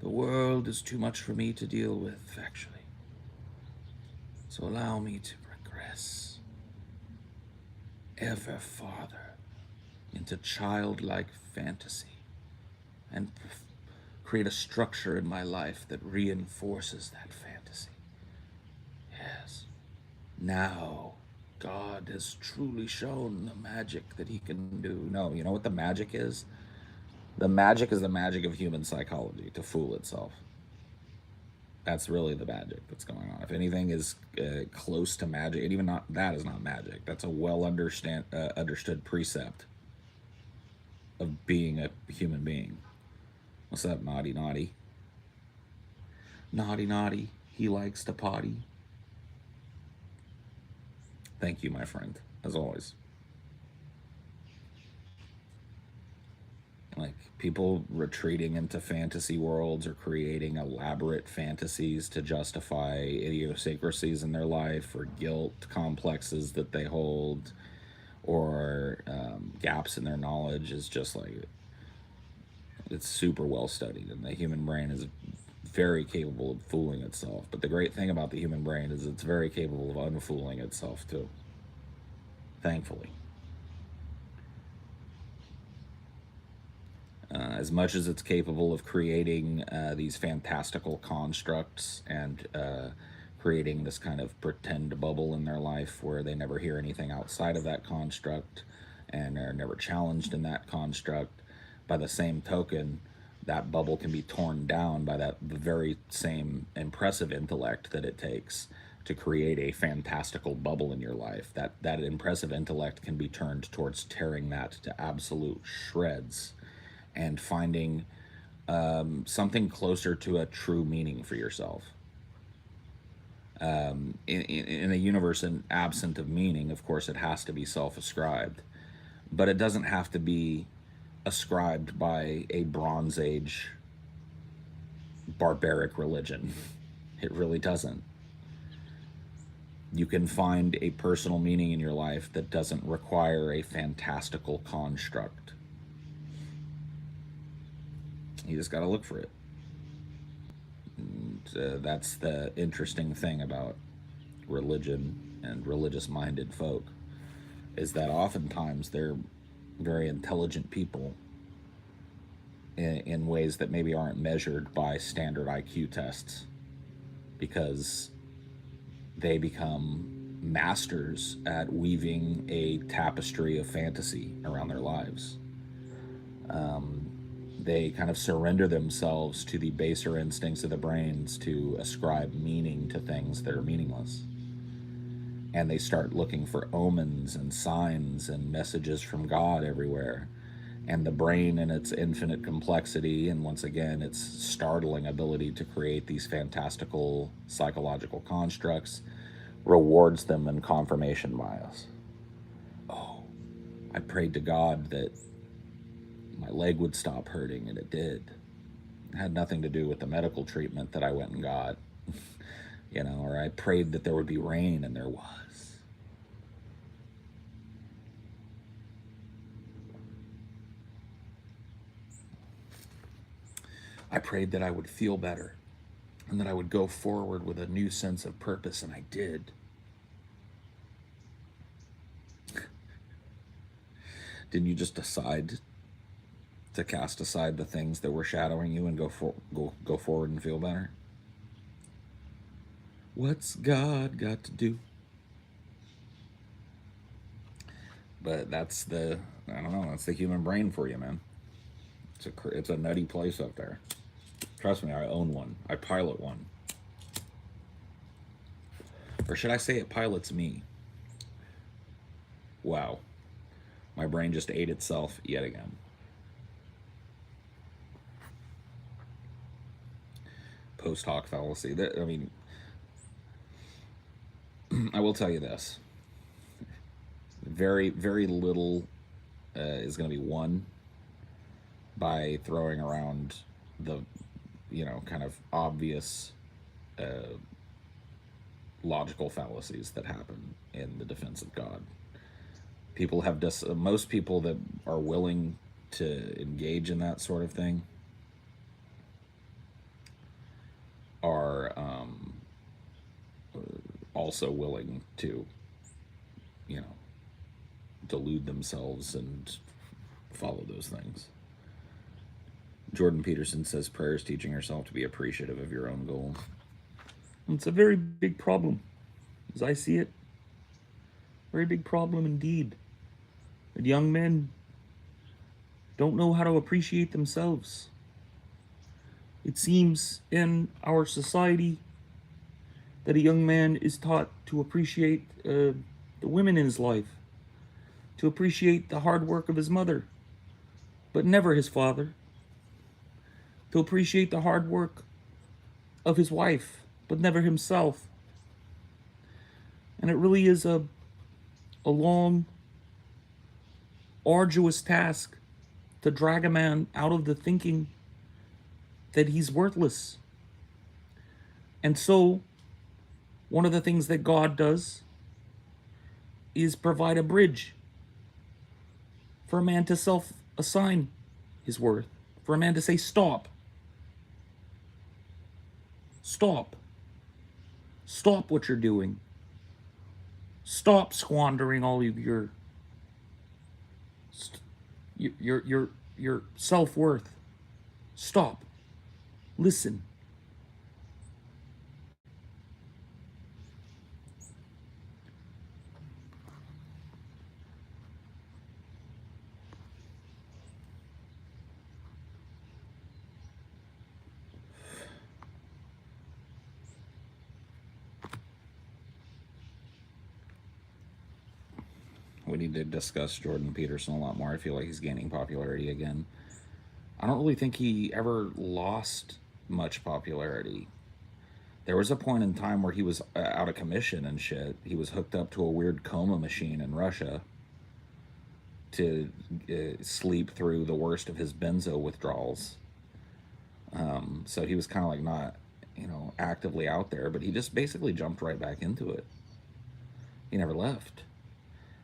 Speaker 1: The world is too much for me to deal with, factually. So allow me to regress ever farther into childlike fantasy and create a structure in my life that reinforces that fantasy. Yes. Now, God has truly shown the magic that he can do. No, you know what the magic is? The magic is the magic of human psychology, to fool itself. That's really the magic that's going on. If anything is close to magic, and even not that is not magic. That's a well understood precept of being a human being. What's up, naughty naughty? Naughty naughty, he likes to potty. Thank you, my friend, as always. Like, people retreating into fantasy worlds or creating elaborate fantasies to justify idiosyncrasies in their life or guilt complexes that they hold or gaps in their knowledge is just like, It's super well studied, and the human brain is very capable of fooling itself. But the great thing about the human brain is it's very capable of unfooling itself too. Thankfully. As much as it's capable of creating these fantastical constructs and creating this kind of pretend bubble in their life where they never hear anything outside of that construct and are never challenged in that construct, by the same token, that bubble can be torn down by the very same impressive intellect that it takes to create a fantastical bubble in your life. That impressive intellect can be turned towards tearing that to absolute shreds and finding something closer to a true meaning for yourself. In a universe absent of meaning, of course, it has to be self-ascribed, but it doesn't have to be ascribed by a Bronze Age barbaric religion. It really doesn't. You can find a personal meaning in your life that doesn't require a fantastical construct. You just got to look for it. And that's the interesting thing about religion and religious-minded folk, is that oftentimes they're very intelligent people in ways that maybe aren't measured by standard IQ tests, because they become masters at weaving a tapestry of fantasy around their lives. They kind of surrender themselves to the baser instincts of the brains to ascribe meaning to things that are meaningless. And they start looking for omens and signs and messages from God everywhere. And the brain, in its infinite complexity, and once again, its startling ability to create these fantastical psychological constructs, rewards them in confirmation bias. Oh, I prayed to God that my leg would stop hurting, and it did. It had nothing to do with the medical treatment that I went and got, or I prayed that there would be rain, and there was. I prayed that I would feel better and that I would go forward with a new sense of purpose, and I did. Didn't you just decide to cast aside the things that were shadowing you and go forward and feel better? What's God got to do? But that's the human brain for you, man. It's a nutty place up there. Trust me, I own one. I pilot one. Or should I say it pilots me? Wow. My brain just ate itself yet again. Post hoc fallacy. I will tell you this. Very, very little is going to be won by throwing around the, kind of obvious logical fallacies that happen in the defense of God. Most people that are willing to engage in that sort of thing are also willing to, delude themselves and follow those things. Jordan Peterson says prayer is teaching yourself to be appreciative of your own goals. It's a very big problem, as I see it. Very big problem indeed. That young men don't know how to appreciate themselves. It seems in our society that a young man is taught to appreciate the women in his life, to appreciate the hard work of his mother, but never his father, to appreciate the hard work of his wife, but never himself. And it really is a long, arduous task to drag a man out of the thinking that he's worthless. And so, one of the things that God does is provide a bridge for a man to self-assign his worth, for a man to say, stop. Stop. Stop what you're doing. Stop squandering all of your self-worth. Stop. Listen. We need to discuss Jordan Peterson a lot more. I feel like he's gaining popularity again. I don't really think he ever lost much popularity. There was a point in time where he was out of commission and shit. He was hooked up to a weird coma machine in Russia to sleep through the worst of his benzo withdrawals. So he was kind of like not, actively out there, but he just basically jumped right back into it. He never left.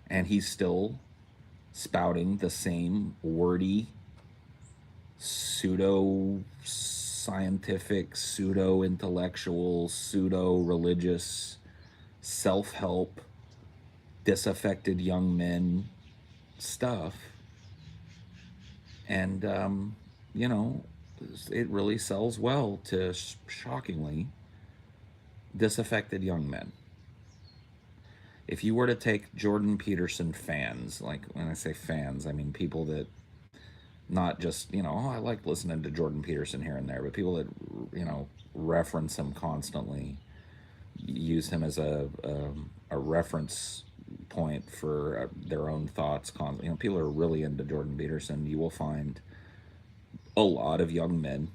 Speaker 1: And he's still spouting the same wordy, pseudo-scientific, pseudo-intellectual, pseudo-religious, self-help, disaffected young men stuff. And, it really sells well to, shockingly, disaffected young men. If you were to take Jordan Peterson fans, like when I say fans, I mean people that not just, I like listening to Jordan Peterson here and there, but people that, reference him constantly, use him as a reference point for their own thoughts. People are really into Jordan Peterson. You will find a lot of young men,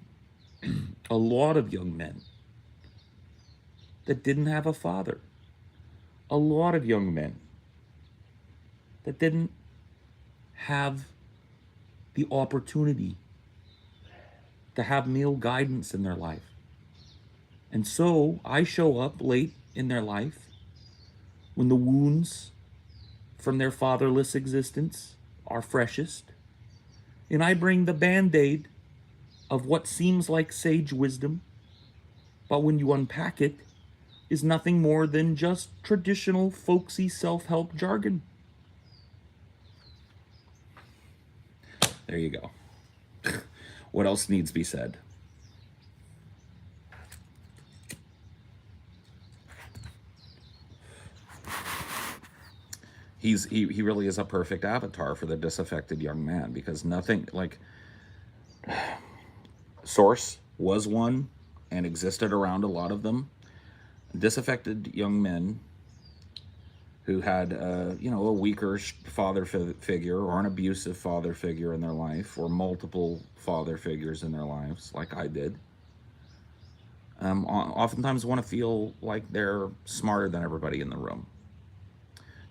Speaker 1: a lot of young men that didn't have a father. A lot of young men that didn't have the opportunity to have male guidance in their life. And so I show up late in their life when the wounds from their fatherless existence are freshest, and I bring the Band-Aid of what seems like sage wisdom, but when you unpack it, is nothing more than just traditional folksy self-help jargon. There you go. What else needs to be said? He really is a perfect avatar for the disaffected young man, because nothing like Source was one and existed around a lot of them. Disaffected young men who had a weaker father figure or an abusive father figure in their life, or multiple father figures in their lives, like I did, oftentimes want to feel like they're smarter than everybody in the room.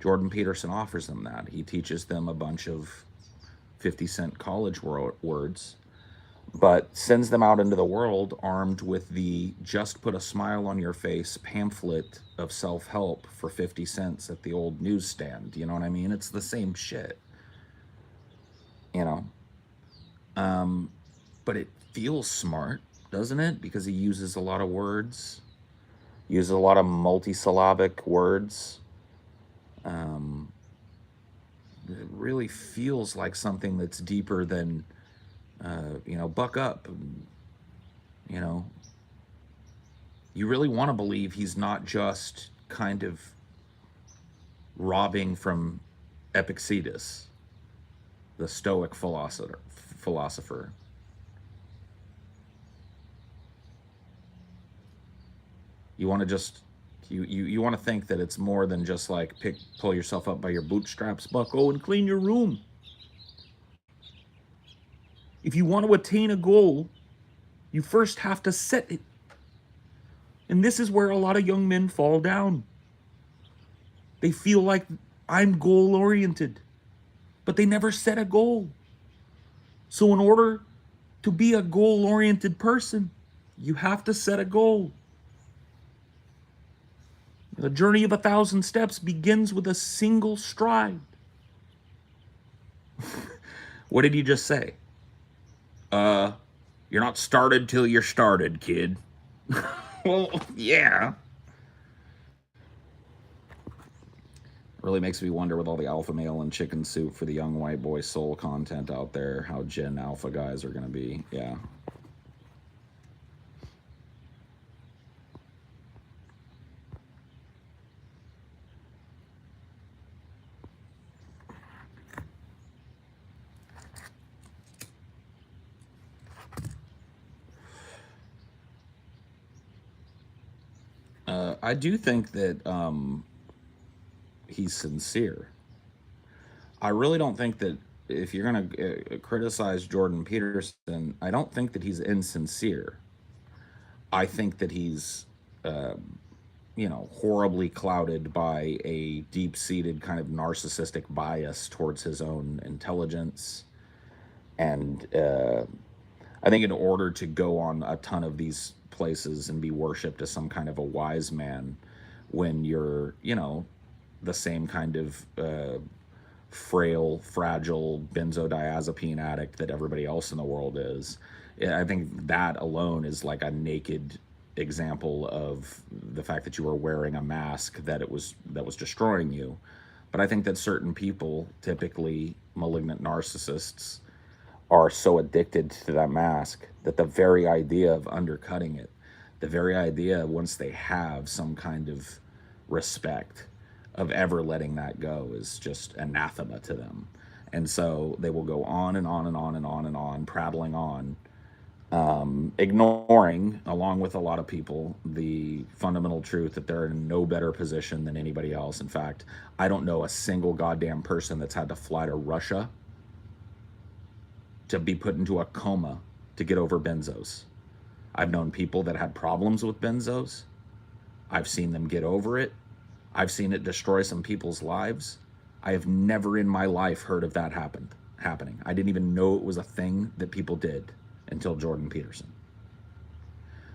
Speaker 1: Jordan Peterson offers them that. He teaches them a bunch of 50-cent college words, but sends them out into the world armed with the just put a smile on your face pamphlet of self-help for 50 cents at the old newsstand. You know what I mean? It's the same shit, but it feels smart, doesn't it? Because he uses a lot of words, uses a lot of multisyllabic words. It really feels like something that's deeper than buck up. You really want to believe he's not just kind of robbing from Epictetus, the Stoic philosopher. You want to just you want to think that it's more than just like pull yourself up by your bootstraps, bucko, and clean your room. If you want to attain a goal, you first have to set it. And this is where a lot of young men fall down. They feel like I'm goal-oriented, but they never set a goal. So in order to be a goal-oriented person, you have to set a goal. The journey of 1,000 steps begins with a single stride. What did you just say? You're not started till you're started, kid. Well, yeah. Really makes me wonder with all the alpha male and chicken soup for the young white boy soul content out there, how Gen Alpha guys are going to be. Yeah. I do think that he's sincere. I really don't think that if you're going to criticize Jordan Peterson, I don't think that he's insincere. I think that he's, horribly clouded by a deep seated kind of narcissistic bias towards his own intelligence. And I think in order to go on a ton of these places and be worshipped as some kind of a wise man, when you're, the same kind of frail, fragile benzodiazepine addict that everybody else in the world is. I think that alone is like a naked example of the fact that you were wearing a mask that was destroying you. But I think that certain people, typically malignant narcissists, are so addicted to that mask that the very idea of undercutting it, the very idea once they have some kind of respect of ever letting that go is just anathema to them. And so they will go on and on and on and on and on, prattling on, ignoring, along with a lot of people, the fundamental truth that they're in no better position than anybody else. In fact, I don't know a single goddamn person that's had to fly to Russia to be put into a coma to get over benzos. I've known people that had problems with benzos. I've seen them get over it. I've seen it destroy some people's lives. I have never in my life heard of that happening. I didn't even know it was a thing that people did until Jordan Peterson.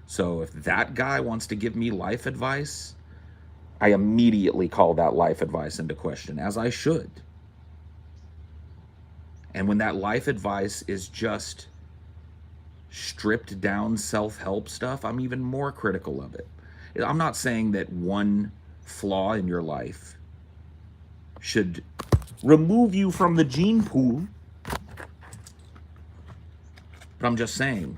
Speaker 1: So if that guy wants to give me life advice, I immediately call that life advice into question, as I should. And when that life advice is just stripped down self-help stuff, I'm even more critical of it. I'm not saying that one flaw in your life should remove you from the gene pool, but I'm just saying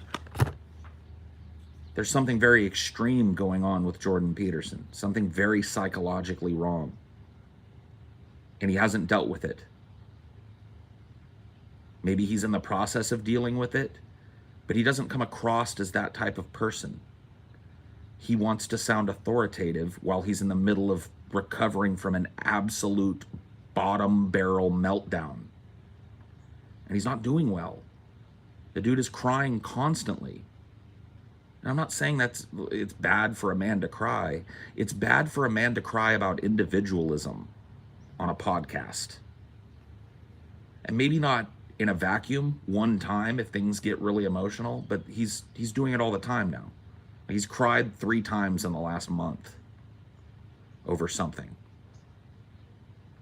Speaker 1: there's something very extreme going on with Jordan Peterson, something very psychologically wrong, and he hasn't dealt with it. Maybe he's in the process of dealing with it, but he doesn't come across as that type of person. He wants to sound authoritative while he's in the middle of recovering from an absolute bottom barrel meltdown. And he's not doing well. The dude is crying constantly. And I'm not saying it's bad for a man to cry. It's bad for a man to cry about individualism on a podcast. And maybe not in a vacuum one time if things get really emotional, but he's doing it all the time now. He's cried 3 times in the last month over something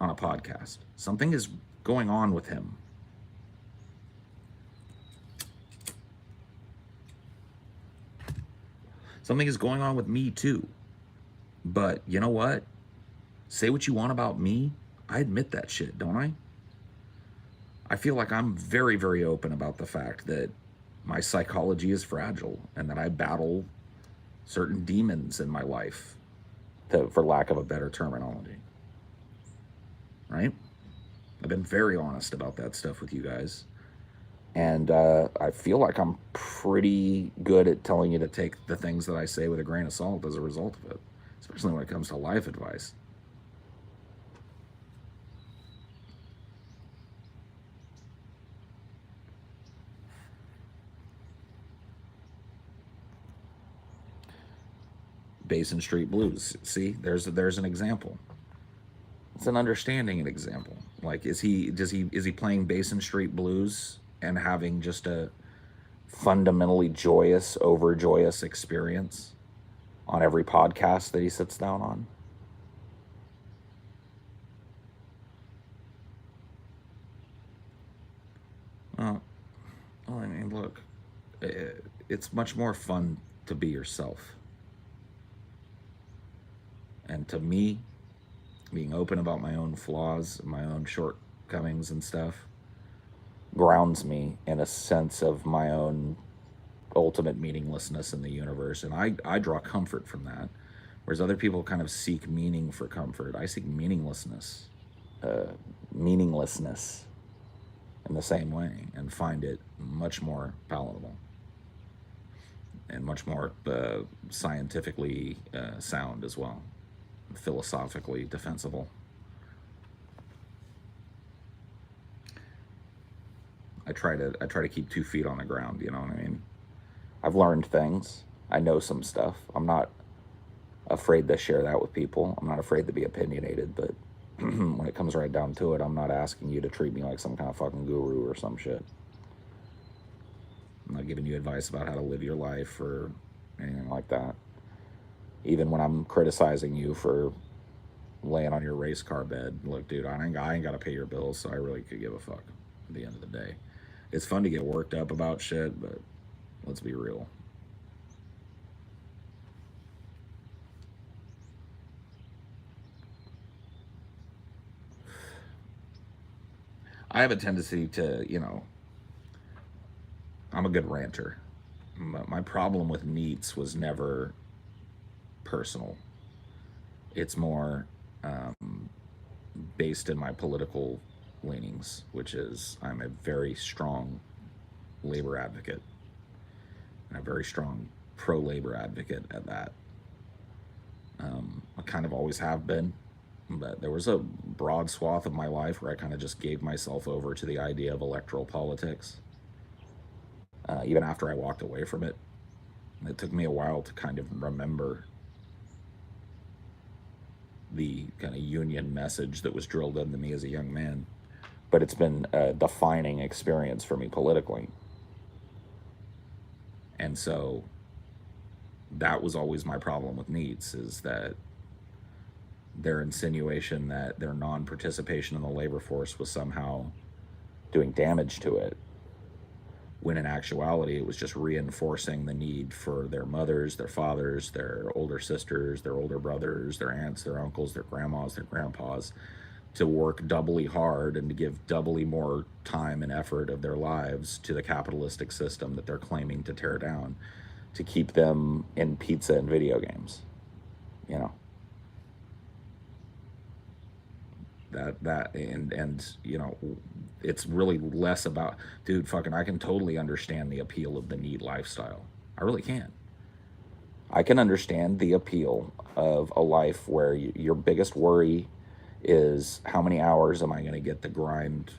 Speaker 1: on a podcast. Something is going on with him. Something is going on with me too. But you know what? Say what you want about me. I admit that shit, don't I? I feel like I'm very, very open about the fact that my psychology is fragile and that I battle certain demons in my life, for lack of a better terminology. Right? I've been very honest about that stuff with you guys. And I feel like I'm pretty good at telling you to take the things that I say with a grain of salt as a result of it, especially when it comes to life advice. Basin Street Blues. See, there's an example. It's an understanding an example. Like, is he playing Basin Street Blues and having just a fundamentally joyous, overjoyous experience on every podcast that he sits down on? Well, I mean, look, it's much more fun to be yourself. And to me, being open about my own flaws, my own shortcomings and stuff, grounds me in a sense of my own ultimate meaninglessness in the universe. And I draw comfort from that. Whereas other people kind of seek meaning for comfort. I seek meaninglessness in the same way and find it much more palatable and much more scientifically sound as well, philosophically defensible. I try to keep 2 feet on the ground. You know what I mean? I've learned things. I know some stuff. I'm not afraid to share that with people. I'm not afraid to be opinionated, but when it comes right down to it, I'm not asking you to treat me like some kind of fucking guru or some shit. I'm not giving you advice about how to live your life or anything like that. Even when I'm criticizing you for laying on your race car bed, look, dude, I ain't got to pay your bills, so I really could give a fuck at the end of the day. It's fun to get worked up about shit, but let's be real. I have a tendency to, I'm a good ranter. But my problem with NEATS was never personal. It's more based in my political leanings, which is I'm a very strong labor advocate and a very strong pro-labor advocate at that. I kind of always have been, but there was a broad swath of my life where I kind of just gave myself over to the idea of electoral politics. Even after I walked away from it, it took me a while to kind of remember the kind of union message that was drilled into me as a young man. But it's been a defining experience for me politically. And so that was always my problem with NEATS, is that their insinuation that their non-participation in the labor force was somehow doing damage to it, when in actuality it was just reinforcing the need for their mothers, their fathers, their older sisters, their older brothers, their aunts, their uncles, their grandmas, their grandpas, to work doubly hard and to give doubly more time and effort of their lives to the capitalistic system that they're claiming to tear down, to keep them in pizza and video games. You know, and it's really less about, dude, fucking, I can totally understand the appeal of the neat lifestyle. I really can. I can understand the appeal of a life where your biggest worry is, how many hours am I going to get to grind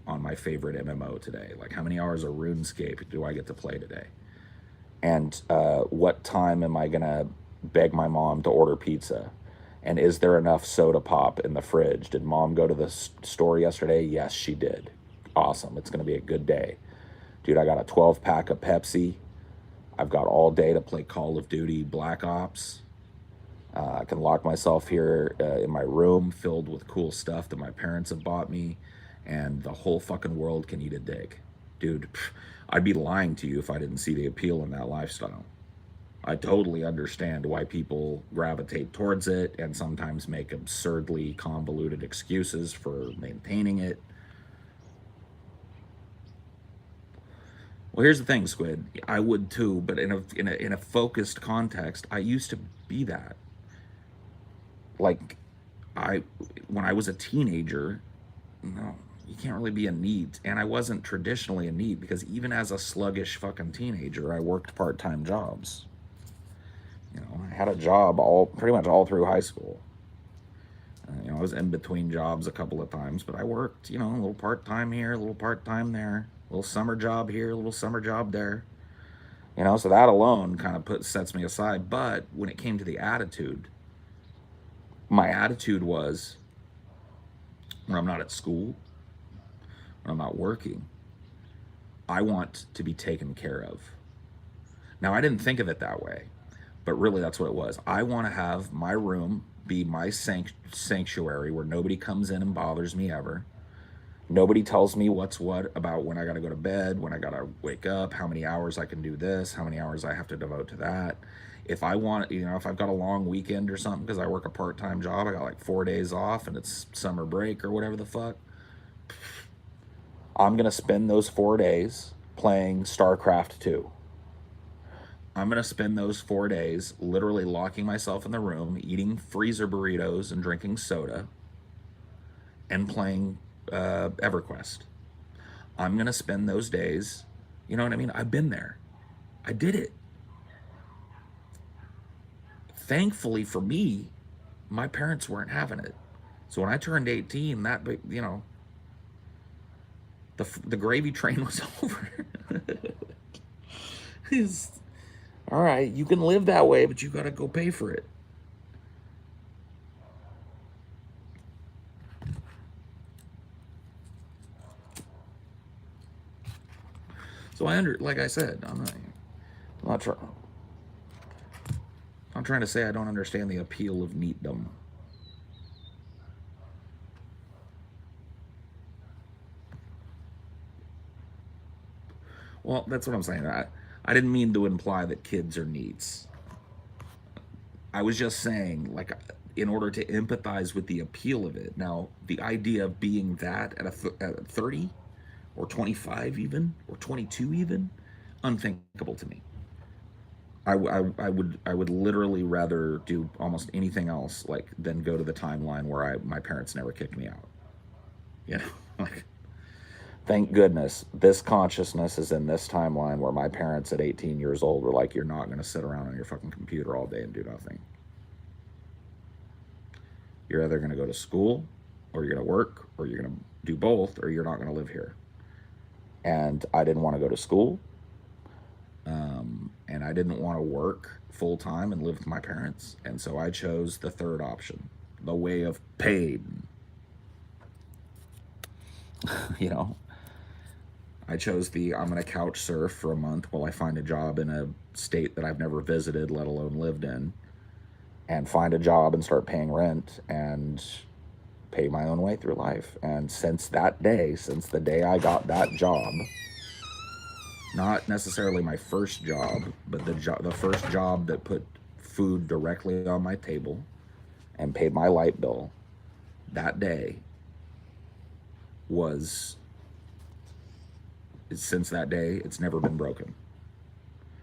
Speaker 1: on my favorite MMO today? Like, how many hours of RuneScape do I get to play today? And what time am I going to beg my mom to order pizza? And is there enough soda pop in the fridge? Did mom go to the store yesterday? Yes, she did. Awesome. It's going to be a good day. Dude, I got a 12-pack of Pepsi. I've got all day to play Call of Duty Black Ops. I can lock myself here in my room filled with cool stuff that my parents have bought me, and the whole fucking world can eat a dick. Dude, I'd be lying to you if I didn't see the appeal in that lifestyle. I totally understand why people gravitate towards it and sometimes make absurdly convoluted excuses for maintaining it. Well, here's the thing, Squid. I would too, but in a focused context, I used to be that. Like, when I was a teenager, no, you can't really be a NEET, and I wasn't traditionally a NEET, because even as a sluggish fucking teenager, I worked part-time jobs. I had a job pretty much all through high school. I was in between jobs a couple of times, but I worked, a little part-time here, a little part-time there, a little summer job here, a little summer job there. So that alone kind of sets me aside. But when it came to the attitude, my attitude was, when I'm not at school, when I'm not working, I want to be taken care of. Now, I didn't think of it that way, but really that's what it was. I want to have my room be my sanctuary where nobody comes in and bothers me ever. Nobody tells me what's what about when I got to go to bed, when I got to wake up, how many hours I can do this, how many hours I have to devote to that. If I want, if I've got a long weekend or something because I work a part-time job, I got like 4 days off and it's summer break or whatever the fuck, I'm going to spend those 4 days playing StarCraft 2. I'm going to spend those 4 days literally locking myself in the room, eating freezer burritos and drinking soda, and playing EverQuest. I'm going to spend those days, you know what I mean? I've been there. I did it. Thankfully for me, my parents weren't having it. So when I turned 18, that, the gravy train was over. All right, you can live that way, but you got to go pay for it. So like I said, I'm trying to say I don't understand the appeal of neatdom. Well, that's what I'm saying. I didn't mean to imply that kids are neats. I was just saying, like, in order to empathize with the appeal of it. Now, the idea of being that at 30 or 25 even, or 22 even, unthinkable to me. I would literally rather do almost anything else than go to the timeline where my parents never kicked me out. Like, thank goodness this consciousness is in this timeline where my parents at 18 years old were like, you're not going to sit around on your fucking computer all day and do nothing. You're either going to go to school, or you're going to work, or you're going to do both, or you're not going to live here. And I didn't want to go to school. And I didn't want to work full time and live with my parents. And so I chose the third option, the way of paid. I chose I'm going to couch surf for a month while I find a job in a state that I've never visited, let alone lived in, and find a job and start paying rent and pay my own way through life. And since the day I got that job, not necessarily my first job, but the first job that put food directly on my table and paid my light bill, that day since that day, it's never been broken.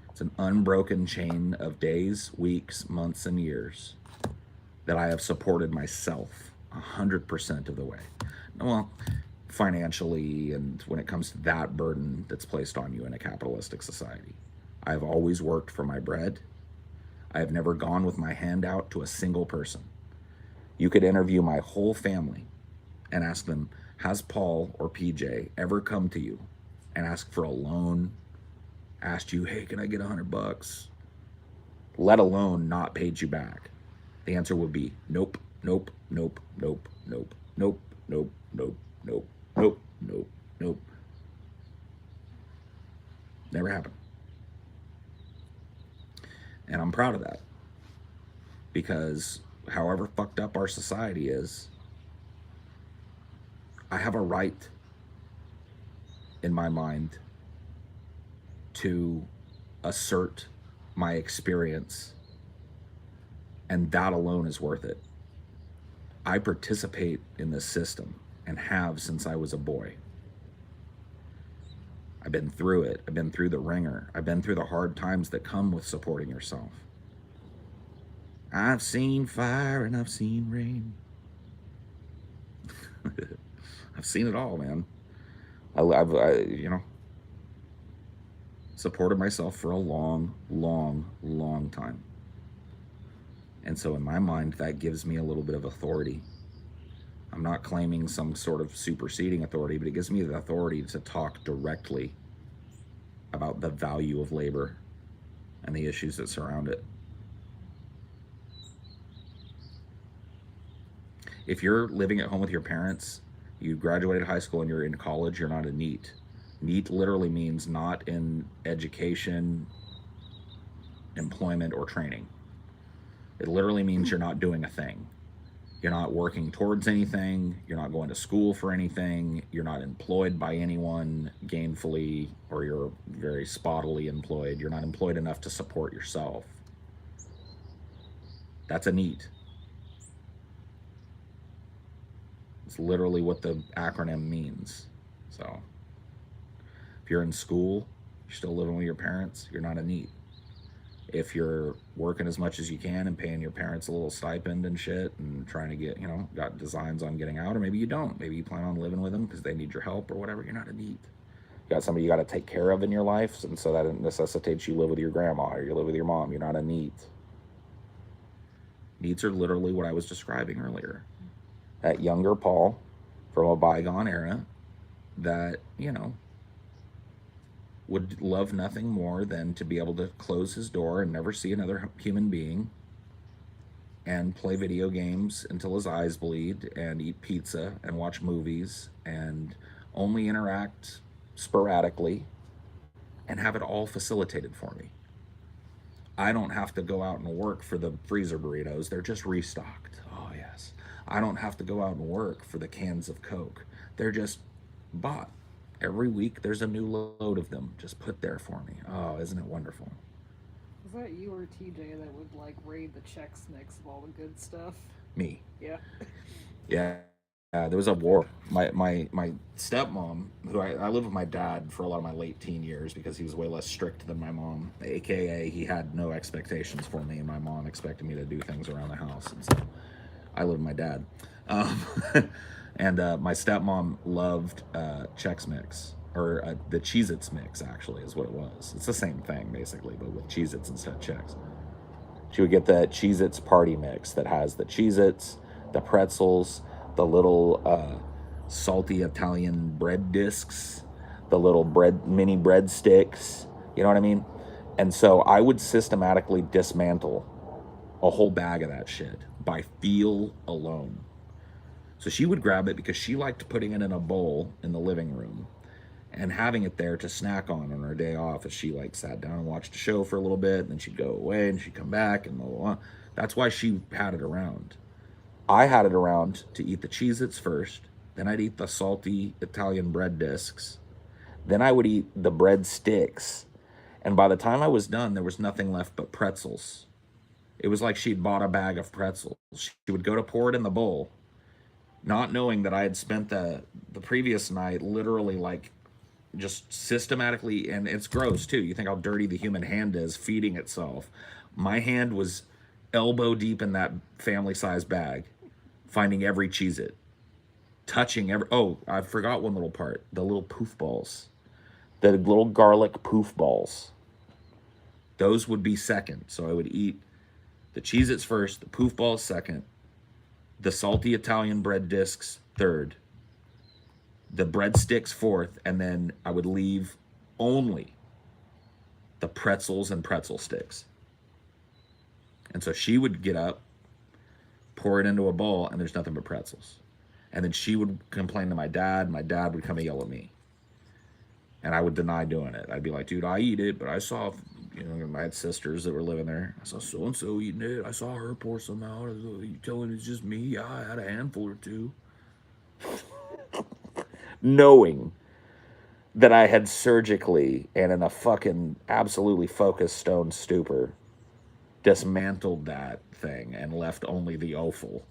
Speaker 1: It's an unbroken chain of days, weeks, months, and years that I have supported myself 100% of the way. Well, financially, and when it comes to that burden that's placed on you in a capitalistic society. I've always worked for my bread. I have never gone with my hand out to a single person. You could interview my whole family and ask them, has Paul or PJ ever come to you and asked for a loan, asked you, hey, can I get $100, let alone not paid you back? The answer would be nope, nope, nope, nope, nope, nope, nope, nope, nope, nope, nope, nope. Never happened. And I'm proud of that, because however fucked up our society is, I have a right in my mind to assert my experience, and that alone is worth it. I participate in this system and have since I was a boy. I've been through it. I've been through the ringer. I've been through the hard times that come with supporting yourself. I've seen fire and I've seen rain. I've seen it all, man. I've supported myself for a long, long, long time. And so in my mind, that gives me a little bit of authority. I'm not claiming some sort of superseding authority, but it gives me the authority to talk directly about the value of labor and the issues that surround it. If you're living at home with your parents, you graduated high school and you're in college, you're not a NEET. NEET literally means not in education, employment, or training. It literally means you're not doing a thing. You're not working towards anything. You're not going to school for anything. You're not employed by anyone gainfully, or you're very spottily employed. You're not employed enough to support yourself. That's a NEET. It's literally what the acronym means. So if you're in school, you're still living with your parents, you're not a NEET. If you're working as much as you can and paying your parents a little stipend and shit and trying to get, got designs on getting out, or maybe you don't. Maybe you plan on living with them because they need your help or whatever, you're not a NEET. You got somebody you got to take care of in your life, and so that necessitates you live with your grandma or you live with your mom. You're not a NEET. NEETs are literally what I was describing earlier. That younger Paul from a bygone era that, would love nothing more than to be able to close his door and never see another human being and play video games until his eyes bleed and eat pizza and watch movies and only interact sporadically and have it all facilitated for me. I don't have to go out and work for the freezer burritos. They're just restocked. Oh, yes. I don't have to go out and work for the cans of Coke. They're just bought. Every week there's a new load of them just put there for me. Oh, isn't it wonderful?
Speaker 2: Was that you or TJ that would like raid the Chex Mix of all the good stuff?
Speaker 1: Me.
Speaker 2: Yeah.
Speaker 1: Yeah. There was a war. My stepmom, who I lived with my dad for a lot of my late teen years because he was way less strict than my mom, aka he had no expectations for me, and my mom expected me to do things around the house, and so I lived with my dad. And my stepmom loved Chex Mix, or the Cheez-Its mix, actually, is what it was. It's the same thing, basically, but with Cheez-Its instead of Chex. She would get the Cheez-Its party mix that has the Cheez-Its, the pretzels, the little salty Italian bread discs, the little mini bread sticks, you know what I mean? And so I would systematically dismantle a whole bag of that shit by feel alone. So she would grab it because she liked putting it in a bowl in the living room and having it there to snack on her day off as she like sat down and watched a show for a little bit, and then she'd go away and she'd come back and blah, blah, blah. That's why she had it around. I had it around to eat the Cheez-Its first, then I'd eat the salty Italian bread discs, then I would eat the bread sticks, and by the time I was done, there was nothing left but pretzels. It was like she'd bought a bag of pretzels. She would go to pour it in the bowl, not knowing that I had spent the previous night literally like just systematically, and it's gross too. You think how dirty the human hand is feeding itself. My hand was elbow deep in that family size bag, finding every Cheez-It, touching every, oh, I forgot one little part, the little poof balls, the little garlic poof balls. Those would be second. So I would eat the Cheez-Its first, the poof balls second, the salty Italian bread discs third, the breadsticks fourth, and then I would leave only the pretzels and pretzel sticks. And so she would get up, pour it into a bowl, and there's nothing but pretzels. And then she would complain to my dad. My dad would come and yell at me. And I would deny doing it. I'd be like, dude, I eat it, but I saw, I had sisters that were living there. I saw so-and-so eating it. I saw her pour some out. You telling it's just me? Yeah, I had a handful or two. Knowing that I had surgically and in a fucking absolutely focused stone stupor dismantled that thing and left only the offal.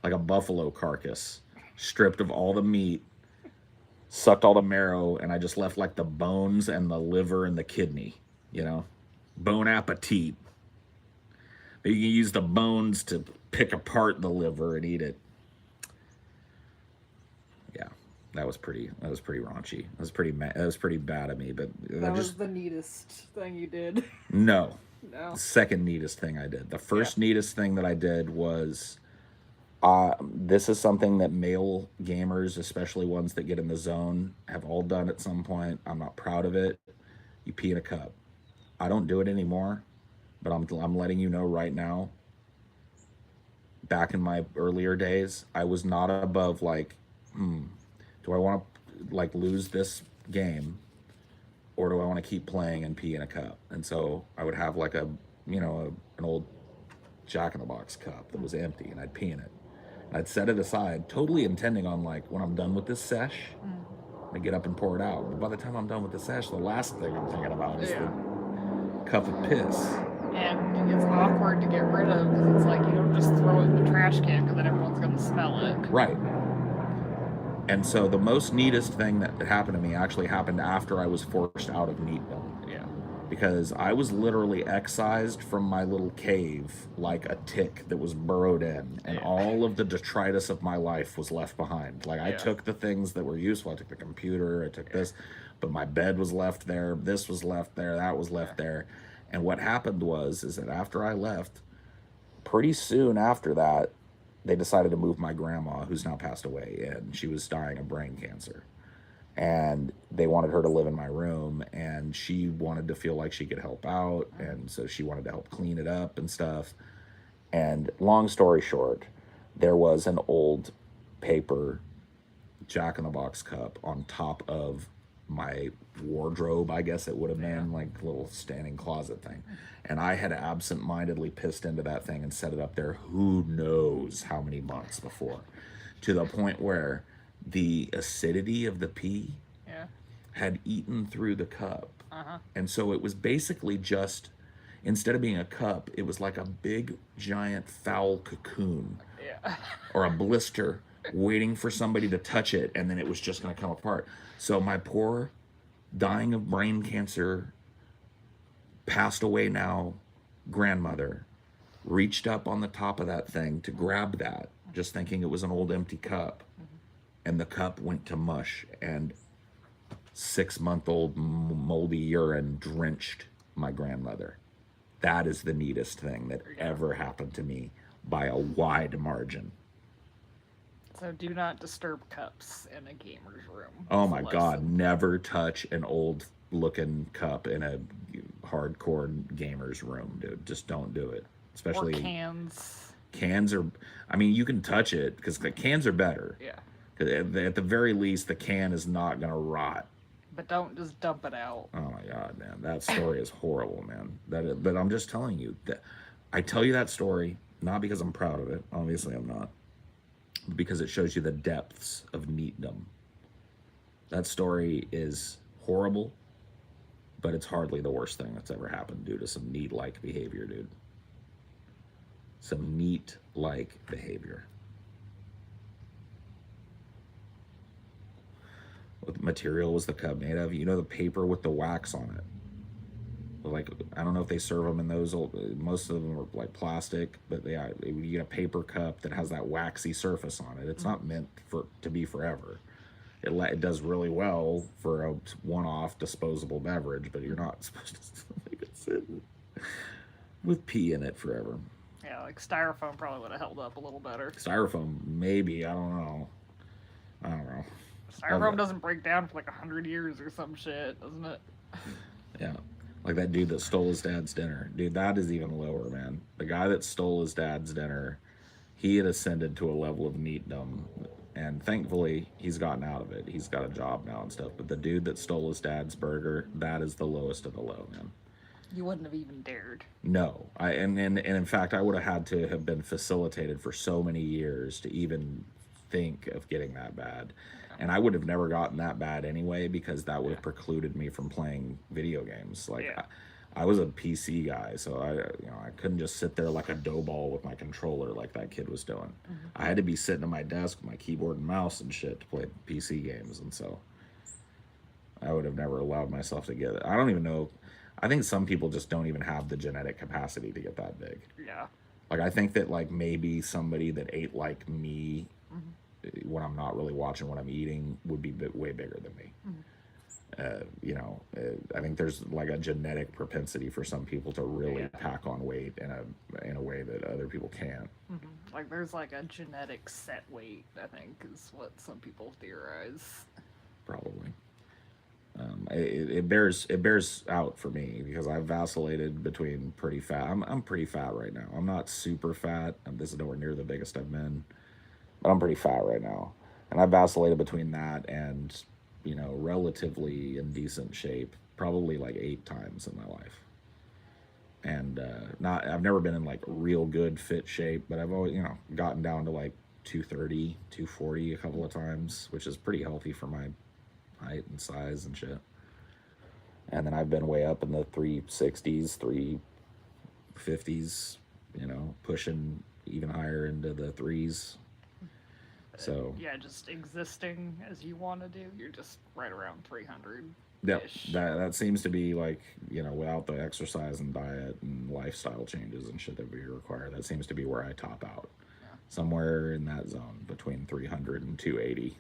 Speaker 1: Like a buffalo carcass, stripped of all the meat, sucked all the marrow, and I just left like the bones and the liver and the kidney, Bon appetit. You can use the bones to pick apart the liver and eat it. Yeah, that was pretty raunchy. That was pretty bad of me, but
Speaker 2: that was the neatest thing you did.
Speaker 1: No.
Speaker 2: No.
Speaker 1: The second neatest thing I did. The first neatest thing that I did was this is something that male gamers, especially ones that get in the zone, have all done at some point. I'm not proud of it. You pee in a cup. I don't do it anymore, but I'm letting you know right now. Back in my earlier days, I was not above like, do I want to like lose this game or do I want to keep playing and pee in a cup? And so I would have like an old Jack in the Box cup that was empty, and I'd pee in it. And I'd set it aside, totally intending on like when I'm done with this sesh, I get up and pour it out. But by the time I'm done with the sesh, the last thing I'm thinking about is the cup of piss.
Speaker 2: And it's awkward to get rid of because it's like you don't just throw it in the trash can because then everyone's going to smell it.
Speaker 1: Right. And so the most neatest thing that happened to me actually happened after I was forced out of neatdom.
Speaker 2: Yeah.
Speaker 1: Because I was literally excised from my little cave like a tick that was burrowed in, and all of the detritus of my life was left behind. Like, I took the things that were useful. I took the computer, I took this, but my bed was left there, this was left there, that was left there. And what happened is that after I left, pretty soon after that, they decided to move my grandma, who's now passed away, and she was dying of brain cancer. And they wanted her to live in my room, and she wanted to feel like she could help out, and so she wanted to help clean it up and stuff. And long story short, there was an old paper Jack in the Box cup on top of my wardrobe, I guess it would have been, like a little standing closet thing. And I had absent-mindedly pissed into that thing and set it up there who knows how many months before, to the point where the acidity of the pee had eaten through the cup. And so it was basically just, instead of being a cup, it was like a big, giant, foul cocoon or a blister waiting for somebody to touch it, and then it was just going to come apart. So my poor, dying of brain cancer, passed away now grandmother reached up on the top of that thing to grab that, just thinking it was an old empty cup. And the cup went to mush, and 6-month-old moldy urine drenched my grandmother. That is the neatest thing that ever happened to me by a wide margin.
Speaker 2: So do not disturb cups in a gamer's room.
Speaker 1: Oh my God, never touch an old looking cup in a hardcore gamer's room, dude. Just don't do it. Especially
Speaker 2: or cans.
Speaker 1: Cans are, I mean, you can touch it because the cans are better.
Speaker 2: Yeah.
Speaker 1: At the very least, the can is not going to rot.
Speaker 2: But don't just dump it out.
Speaker 1: Oh my God, man. That story is horrible, man. But I'm just telling you, that I tell you that story, not because I'm proud of it. Obviously, I'm not. But because it shows you the depths of neatdom. That story is horrible, but it's hardly the worst thing that's ever happened due to some neat-like behavior, dude. Some neat-like behavior. What material was the cup made of? You know, the paper with the wax on it. Like, I don't know if they serve them in those old, most of them are like plastic, but you get a paper cup that has that waxy surface on it. It's not meant to be forever. It does really well for a one-off disposable beverage, but you're not supposed to make it sit with pee in it forever.
Speaker 2: Yeah, like styrofoam probably would have held up a little better.
Speaker 1: Styrofoam, maybe. I don't know.
Speaker 2: Styrofoam doesn't break down for like 100 years or some shit, doesn't it?
Speaker 1: Yeah. Like that dude that stole his dad's dinner. Dude, that is even lower, man. The guy that stole his dad's dinner, he had ascended to a level of neatdom. And thankfully, he's gotten out of it. He's got a job now and stuff. But the dude that stole his dad's burger, that is the lowest of the low, man.
Speaker 2: You wouldn't have even dared.
Speaker 1: No. And in fact, I would have had to have been facilitated for so many years to even think of getting that bad. And I would have never gotten that bad anyway, because that would have precluded me from playing video games. Like, I was a PC guy, so I couldn't just sit there like a dough ball with my controller like that kid was doing. I had to be sitting at my desk with my keyboard and mouse and shit to play PC games, and so I would have never allowed myself to get it. I don't even know. I think some people just don't even have the genetic capacity to get that big.
Speaker 2: Yeah.
Speaker 1: Like, I think that, like, maybe somebody that ate like me when I'm not really watching what I'm eating would be way bigger than me. I think there's like a genetic propensity for some people to really pack on weight in a way that other people can't.
Speaker 2: Like there's like a genetic set weight, I think, is what some people theorize.
Speaker 1: Probably. It bears out for me because I've vacillated between pretty fat. I'm pretty fat right now. I'm not super fat. This is nowhere near the biggest I've been, but I'm pretty fat right now. And I've vacillated between that and, relatively in decent shape probably like 8 times in my life. And I've never been in like real good fit shape, but I've always, gotten down to like 230, 240 a couple of times, which is pretty healthy for my height and size and shit. And then I've been way up in the 360s, 350s, pushing even higher into the threes. So
Speaker 2: yeah, just existing as you want to do, you're just right around 300.
Speaker 1: Yep, that seems to be like, without the exercise and diet and lifestyle changes and shit that we require, that seems to be where I top out.
Speaker 2: Yeah.
Speaker 1: Somewhere in that zone between 300 and 280.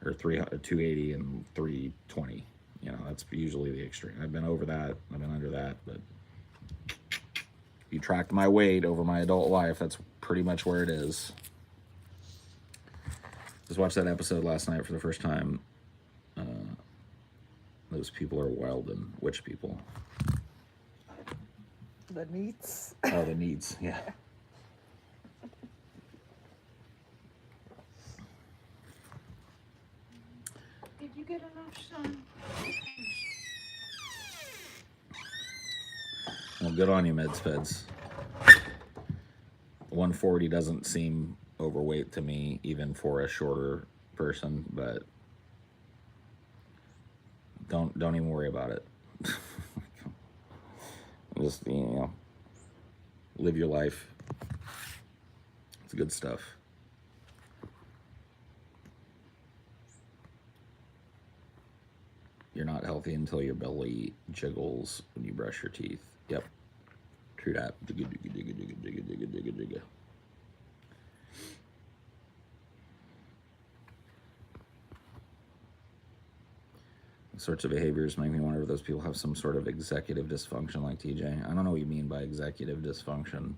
Speaker 1: Or 280 and 320. That's usually the extreme. I've been over that, I've been under that, but if you tracked my weight over my adult life, that's pretty much where it is. Just watched that episode last night for the first time. Those people are wild. And which people?
Speaker 2: The neats.
Speaker 1: Oh, the needs, yeah.
Speaker 3: Did you get enough sun?
Speaker 1: Well, good on you, Meds. 140 doesn't seem overweight to me, even for a shorter person, but don't even worry about it. Just, live your life. It's good stuff. You're not healthy until your belly jiggles when you brush your teeth. Yep. True that. Jigga, jigga, jigga, jigga, jigga, jigga, jigga, jigga. Sorts of behaviors make me wonder if those people have some sort of executive dysfunction like TJ. I don't know what you mean by executive dysfunction.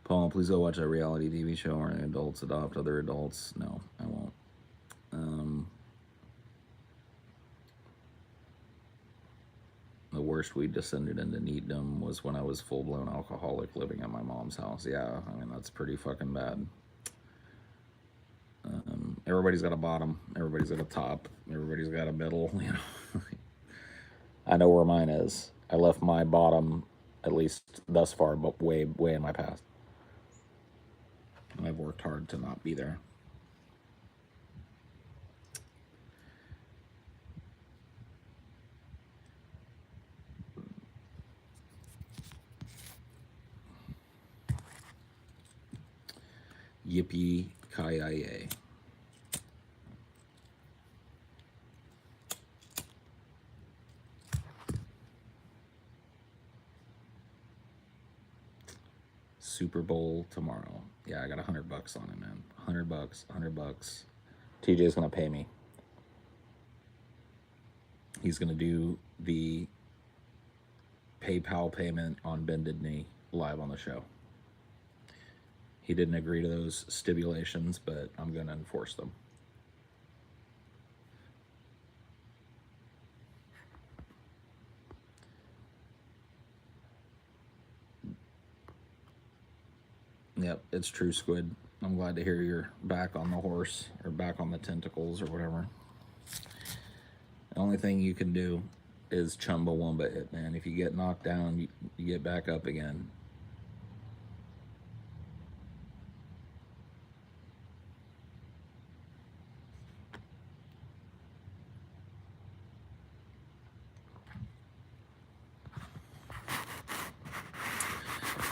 Speaker 1: Paul, please go watch a reality TV show where adults adopt other adults. No, I won't. The worst we descended into neatdom was when I was full-blown alcoholic living at my mom's house. Yeah, I mean, that's pretty fucking bad. Everybody's got a bottom. Everybody's got a top. Everybody's got a middle, I know where mine is. I left my bottom, at least thus far, but way, way in my past. And I've worked hard to not be there. Yippee ki-yay. Super Bowl tomorrow. Yeah, I got $100 on it, man. $100. TJ's gonna pay me. He's gonna do the PayPal payment on Bended Knee live on the show. He didn't agree to those stipulations, but I'm gonna enforce them. Yep, it's true, Squid. I'm glad to hear you're back on the horse, or back on the tentacles, or whatever. The only thing you can do is Chumbawamba it, man. If you get knocked down, you get back up again.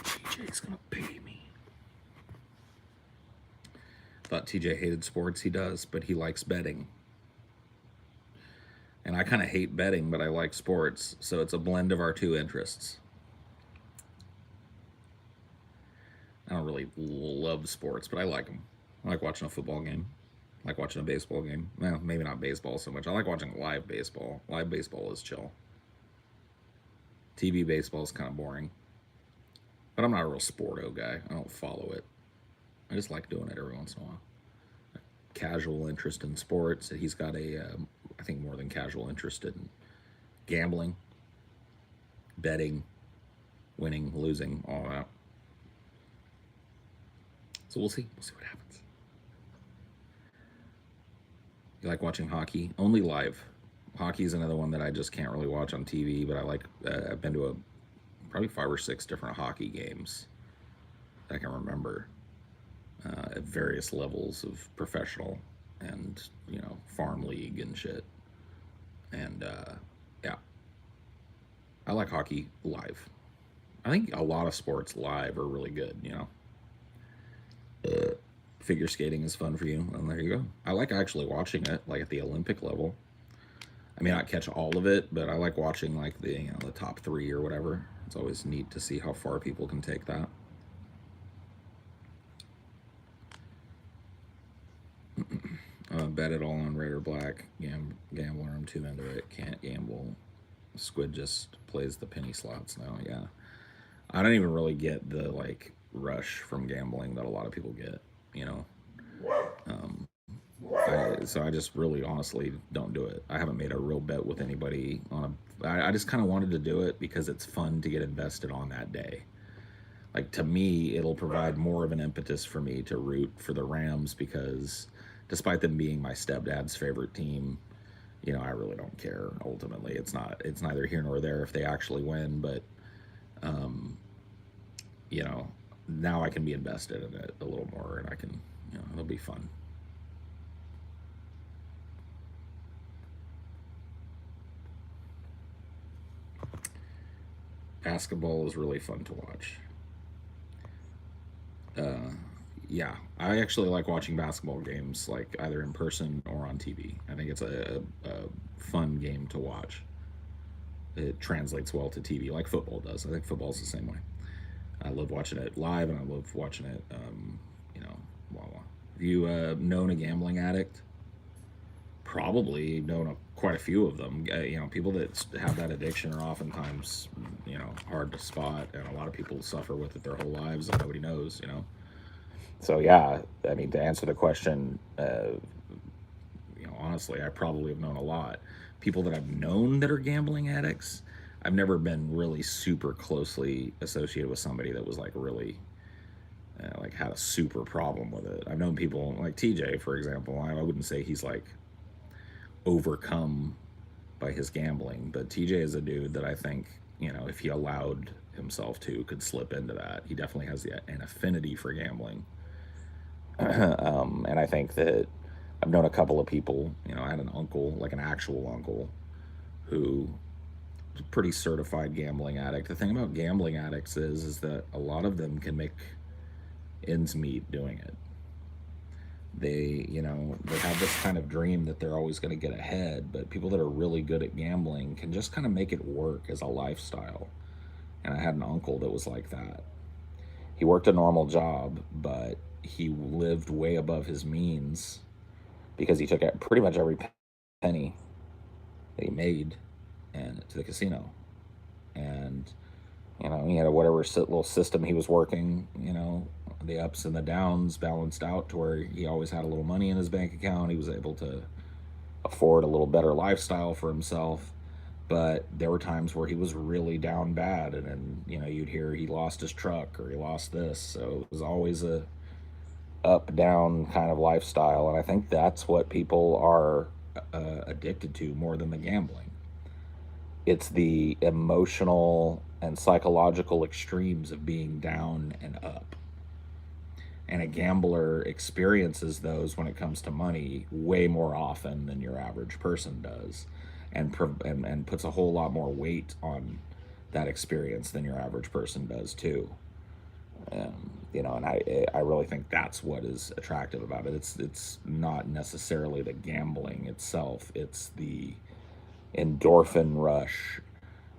Speaker 1: TJ's gonna pay me. Thought TJ hated sports. He does, but he likes betting. And I kind of hate betting, but I like sports. So it's a blend of our two interests. I don't really love sports, but I like them. I like watching a football game. I like watching a baseball game. Well, maybe not baseball so much. I like watching live baseball. Live baseball is chill. TV baseball is kind of boring. But I'm not a real sporto guy. I don't follow it. I just like doing it every once in a while. A casual interest in sports. He's got I think more than casual interest in gambling, betting, winning, losing, all that. So we'll see. We'll see what happens. You like watching hockey? Only live. Hockey's another one that I just can't really watch on TV, but I like. I've been to probably 5 or 6 different hockey games that I can remember at various levels of professional and farm league and shit. And yeah, I like hockey live. I think a lot of sports live are really good. Figure skating is fun for you, and there you go. I like actually watching it, like at the Olympic level. I may not catch all of it, but I like watching like the top 3 or whatever. It's always neat to see how far people can take that. Bet it all on red or black. Gambler, I'm too into it. Can't gamble. Squid just plays the penny slots now. Yeah, I don't even really get the like rush from gambling that a lot of people get. Um, so I just really honestly don't do it. I haven't made a real bet with anybody on a. I just kind of wanted to do it because it's fun to get invested on that day. Like to me, it'll provide more of an impetus for me to root for the Rams because, despite them being my stepdad's favorite team, I really don't care. Ultimately, it's neither here nor there if they actually win. But, um, now I can be invested in it a little more, and I can, it'll be fun. Basketball is really fun to watch. Yeah, I actually like watching basketball games, like either in person or on TV. I think it's a fun game to watch. It translates well to TV, like football does. I think football's the same way. I love watching it live, and I love watching it, blah blah. Have you known a gambling addict? Probably known quite a few of them. People that have that addiction are oftentimes, hard to spot, and a lot of people suffer with it their whole lives, and nobody knows. So yeah, I mean, to answer the question, honestly, I probably have known a lot. People that I've known that are gambling addicts, I've never been really super closely associated with somebody that was like really, like had a super problem with it. I've known people like TJ, for example. I wouldn't say he's like overcome by his gambling, but TJ is a dude that I think, if he allowed himself to, could slip into that. He definitely has an affinity for gambling. And I think that I've known a couple of people. I had an uncle, like an actual uncle, who was a pretty certified gambling addict. The thing about gambling addicts is that a lot of them can make ends meet doing it. They have this kind of dream that they're always going to get ahead, but people that are really good at gambling can just kind of make it work as a lifestyle. And I had an uncle that was like that. He worked a normal job, but he lived way above his means because he took pretty much every penny that he made and to the casino. And he had whatever little system he was working, the ups and the downs balanced out to where he always had a little money in his bank account. He was able to afford a little better lifestyle for himself. But there were times where he was really down bad, and then you'd hear he lost his truck or he lost this. So it was always a up down kind of lifestyle, and I think that's what people are addicted to more than the gambling. It's the emotional and psychological extremes of being down and up. And a gambler experiences those when it comes to money way more often than your average person does, and puts a whole lot more weight on that experience than your average person does too. And I really think that's what is attractive about it. It's not necessarily the gambling itself. It's the endorphin rush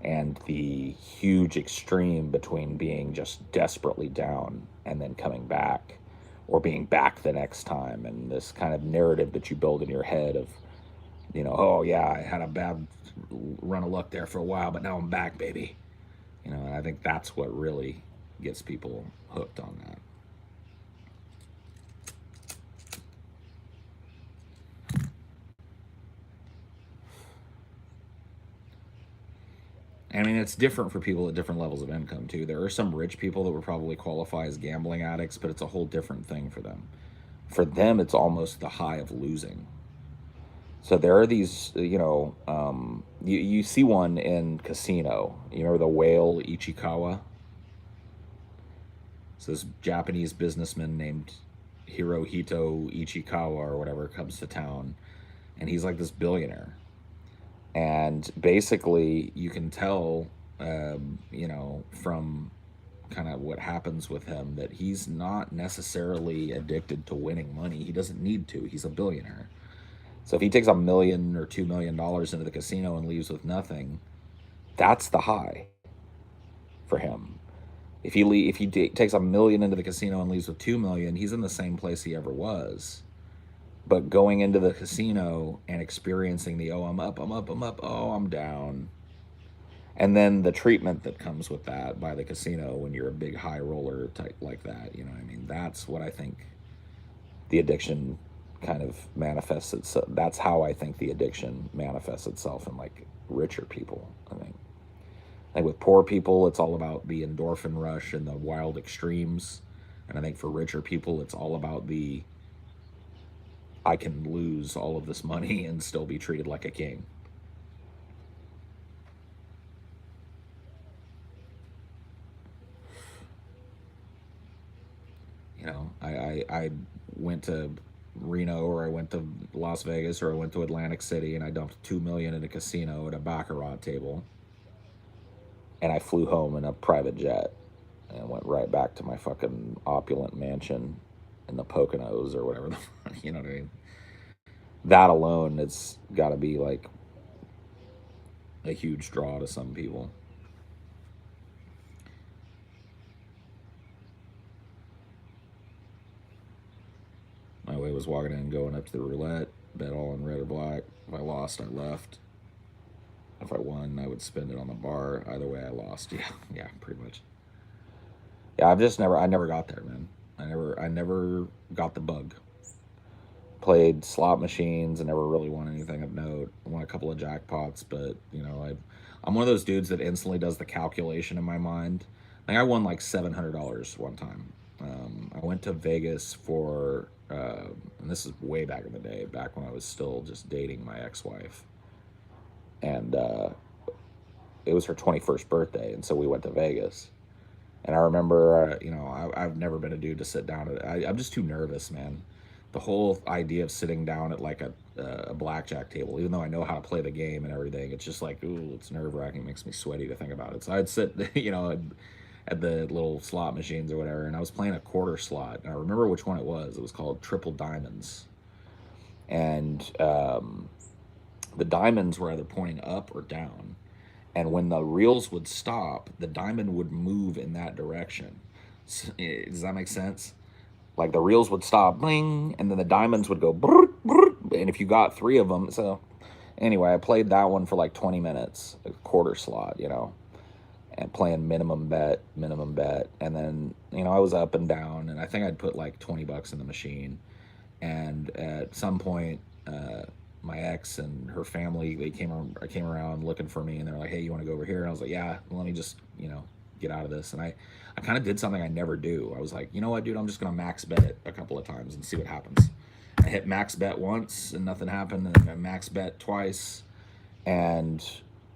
Speaker 1: and the huge extreme between being just desperately down and then coming back, or being back the next time, and this kind of narrative that you build in your head of, oh yeah, I had a bad run of luck there for a while, but now I'm back, baby. And I think that's what really gets people hooked on that. I mean, it's different for people at different levels of income too. There are some rich people that would probably qualify as gambling addicts, but it's a whole different thing for them. For them, it's almost the high of losing. So there are these, you see one in Casino. You remember the whale Ichikawa? It's this Japanese businessman named Hirohito Ichikawa or whatever comes to town, and he's like this billionaire. And basically, you can tell, from kind of what happens with him that he's not necessarily addicted to winning money. He doesn't need to. He's a billionaire. So if he takes $1 million or $2 million into the casino and leaves with nothing, that's the high for him. If he takes $1 million into the casino and leaves with 2 million, he's in the same place he ever was. But going into the casino and experiencing the, oh, I'm up, I'm up, I'm up, oh, I'm down, and then the treatment that comes with that by the casino when you're a big high roller type like that, you know what I mean? That's what I think the addiction kind of manifests itself. That's how I think the addiction manifests itself in like richer people. I think like with poor people, it's all about the endorphin rush and the wild extremes. And I think for richer people, it's all about the I can lose all of this money and still be treated like a king. I went to Reno or I went to Las Vegas or I went to Atlantic City and I dumped 2 million in a casino at a baccarat table, and I flew home in a private jet and went right back to my fucking opulent mansion in the Poconos or whatever the fuck, you know what I mean? That alone, it's got to be like a huge draw to some people. My way was walking in, going up to the roulette, bet all in red or black. If I lost, I left. If I won, I would spend it on the bar. Either way, I lost. Yeah, yeah, pretty much. Yeah, I never got there, man. I never got the bug. Played slot machines and never really won anything of note. Won a couple of jackpots, but I'm one of those dudes that instantly does the calculation in my mind. I think I won like $700 one time. I went to Vegas for, and this is way back in the day, back when I was still just dating my ex-wife, and it was her 21st birthday, and so we went to Vegas. And I remember, I've never been a dude to sit down at. I'm just too nervous, man. The whole idea of sitting down at like a blackjack table, even though I know how to play the game and everything, it's just like, ooh, it's nerve wracking. It makes me sweaty to think about it. So I'd sit, at the little slot machines or whatever, and I was playing a quarter slot. And I remember which one it was. It was called Triple Diamonds, and the diamonds were either pointing up or down. And when the reels would stop, the diamond would move in that direction. Does that make sense? Like the reels would stop, bling, and then the diamonds would go, brr, brr, and if you got three of them, so anyway, I played that one for like 20 minutes, a quarter slot, and playing minimum bet, and then I was up and down, and I think I'd put like $20 in the machine, and at some point, my ex and her family came around looking for me, and they're like, hey, you want to go over here? And I was like, yeah, let me just get out of this. And I kind of did something I never do. I was like, you know what, dude, I'm just gonna max bet it a couple of times and see what happens. I hit max bet once and nothing happened, and then I max bet twice, and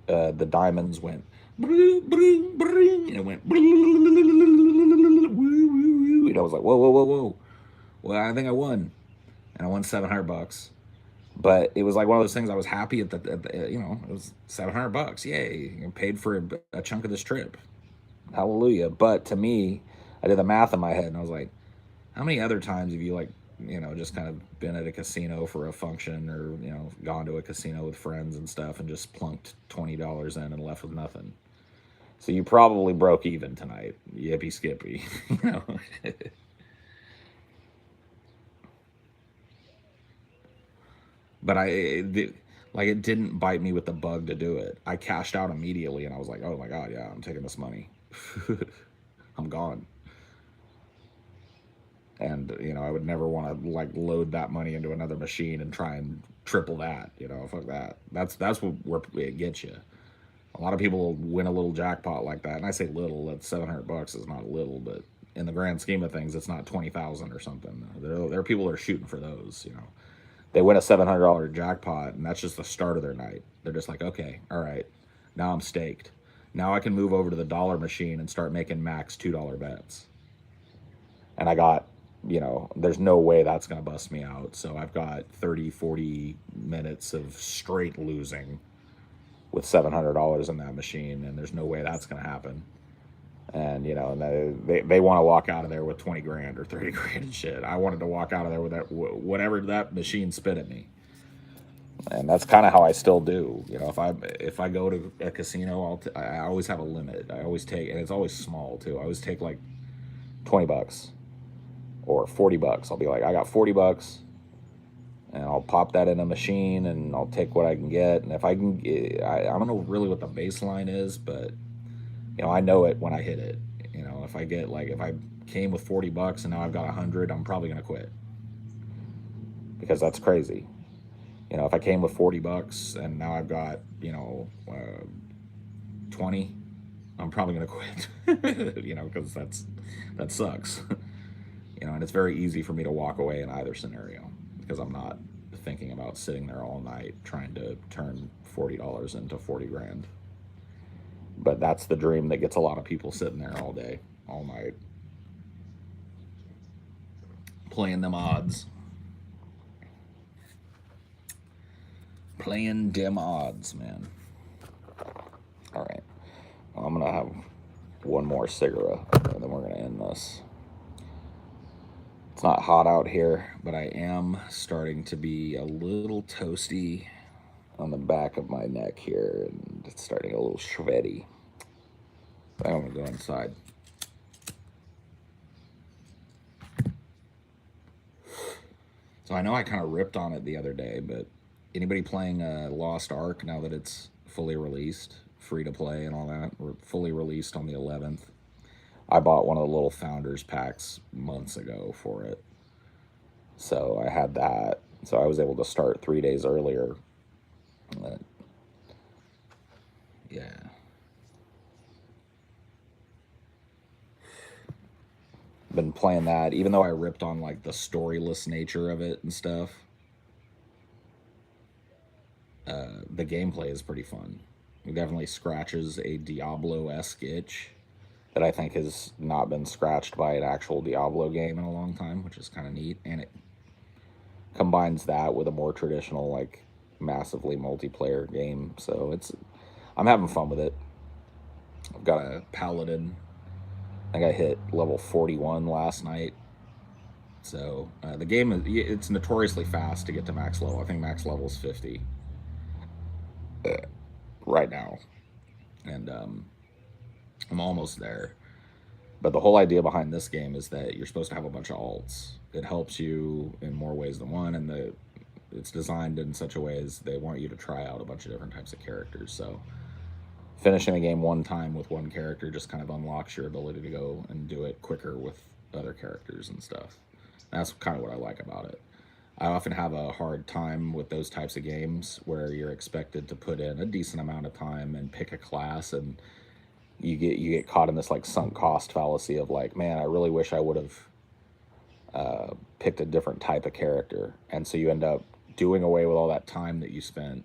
Speaker 1: the diamonds went and it went and I was like, whoa, whoa, whoa, whoa. Well, I think I won, and I won $700. But it was like one of those things. I was happy at it was $700. Yay! Paid for a chunk of this trip. Hallelujah. But to me, I did the math in my head, and I was like, how many other times have you just kind of been at a casino for a function, or gone to a casino with friends and stuff, and just plunked $20 in and left with nothing? So you probably broke even tonight. Yippee skippy. But it didn't bite me with the bug to do it. I cashed out immediately, and I was like, oh my god, yeah, I'm taking this money. I'm gone. And I would never want to like load that money into another machine and try and triple that. Fuck that. That's where it gets you. A lot of people win a little jackpot like that, and I say little. That $700 is not little, but in the grand scheme of things, it's not 20,000 or something. There are people that are shooting for those. they win a $700 jackpot, and that's just the start of their night. They're just like, okay, all right, now I'm staked. Now I can move over to the dollar machine and start making max $2 bets. And I got, there's no way that's going to bust me out. So I've got 30, 40 minutes of straight losing with $700 in that machine, and there's no way that's going to happen. And and they want to walk out of there with 20 grand or 30 grand and shit. I wanted to walk out of there with that whatever that machine spit at me, and that's kind of how I still do. If I go to a casino, I always have a limit. I always take, and it's always small too. I always take like $20 or $40. I'll be like, I got $40, and I'll pop that in a machine, and I'll take what I can get. And if I can, I don't know really what the baseline is, but I know it when I hit it. If I get if I came with $40 and now I've got 100, I'm probably gonna quit because that's crazy. If I came with $40 and now I've got 20, I'm probably gonna quit. Because that sucks. And it's very easy for me to walk away in either scenario because I'm not thinking about sitting there all night trying to turn $40 into 40 grand. But that's the dream that gets a lot of people sitting there all day, all night, playing them odds. Playing dim odds, man. All right. Well, I'm going to have one more cigarette, and then we're going to end this. It's not hot out here, but I am starting to be a little toasty on the back of my neck here, and it's starting a little sweaty. I'm going to go inside. So I know I kind of ripped on it the other day, but anybody playing Lost Ark now that it's fully released, free to play and all that, we're fully released on the 11th. I bought one of the little Founders packs months ago for it. So I had that. So I was able to start 3 days earlier. But yeah. Been playing that, even though I ripped on the storyless nature of it and stuff. The gameplay is pretty fun. It definitely scratches a Diablo-esque itch that I think has not been scratched by an actual Diablo game in a long time, which is kind of neat. And it combines that with a more traditional, massively multiplayer game. So I'm having fun with it. I've got a paladin. I think I hit level 41 last night. So the game it's notoriously fast to get to max level. I think max level is 50 right now, and I'm almost there. But the whole idea behind this game is that you're supposed to have a bunch of alts. It helps you in more ways than one, and it's designed in such a way as they want you to try out a bunch of different types of characters. So finishing the game one time with one character just kind of unlocks your ability to go and do it quicker with other characters and stuff. That's kind of what I like about it. I often have a hard time with those types of games where you're expected to put in a decent amount of time and pick a class, and you get caught in this sunk cost fallacy of man, I really wish I would have picked a different type of character, and so you end up doing away with all that time that you spent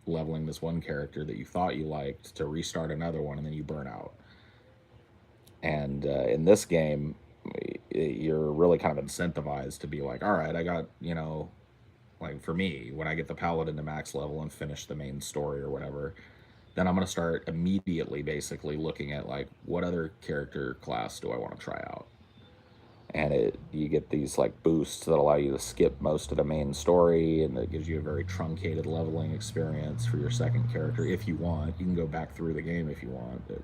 Speaker 1: leveling this one character that you thought you liked to restart another one, and then you burn out. And in this game, you're really kind of incentivized to be all right, I got, for me, when I get the paladin to max level and finish the main story or whatever, then I'm going to start immediately basically looking at what other character class do I want to try out. And you get these boosts that allow you to skip most of the main story, and it gives you a very truncated leveling experience for your second character if you want. You can go back through the game if you want, but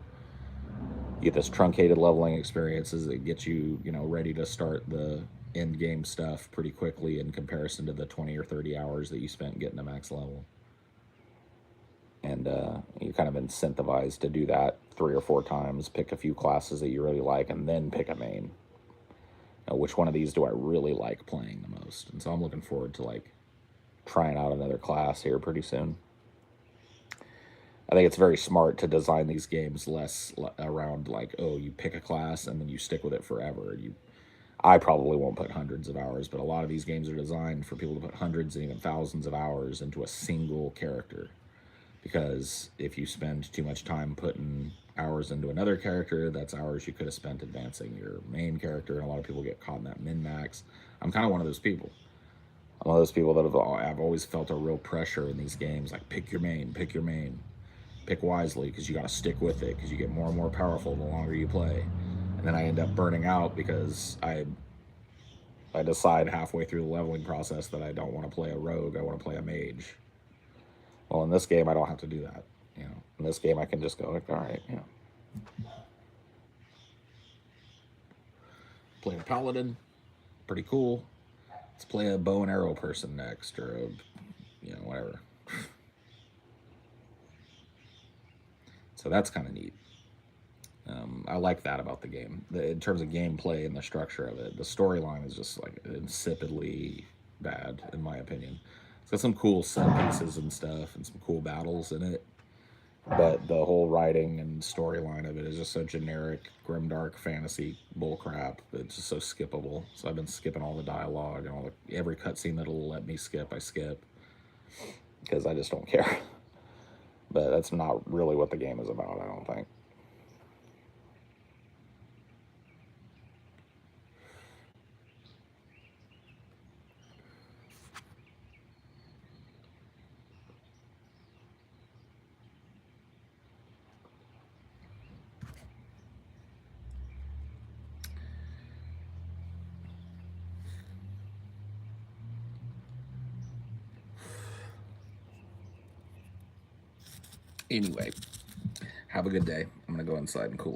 Speaker 1: you get this truncated leveling experiences that gets you, ready to start the end game stuff pretty quickly in comparison to the 20 or 30 hours that you spent getting to max level. And you're kind of incentivized to do that 3 or 4 times, pick a few classes that you really like, and then pick a main. Which one of these do I really like playing the most? And so I'm looking forward to trying out another class here pretty soon. I think it's very smart to design these games less around oh, you pick a class and then you stick with it forever. I probably won't put hundreds of hours, but a lot of these games are designed for people to put hundreds and even thousands of hours into a single character. Because if you spend too much time putting hours into another character, that's hours you could have spent advancing your main character, and a lot of people get caught in that min-max. I'm kind of one of those people. I'm one of those people that have always felt a real pressure in these games, like pick your main, pick wisely, because you got to stick with it, because you get more and more powerful the longer you play. And then I end up burning out because I decide halfway through the leveling process that I don't want to play a rogue, I want to play a mage. Well, in this game, I don't have to do that. In this game, I can just go like, all right, play a paladin, pretty cool. Let's play a bow and arrow person next, or whatever. So that's kind of neat. I like that about the game. In terms of gameplay and the structure of it, the storyline is just like insipidly bad, in my opinion. It's got some cool set pieces and stuff, and some cool battles in it. But the whole writing and storyline of it is just so generic, grimdark fantasy bullcrap. It's just so skippable. So I've been skipping all the dialogue and every cutscene that'll let me skip, I skip because I just don't care. But that's not really what the game is about, I don't think. Anyway, have a good day. I'm going to go inside and cool.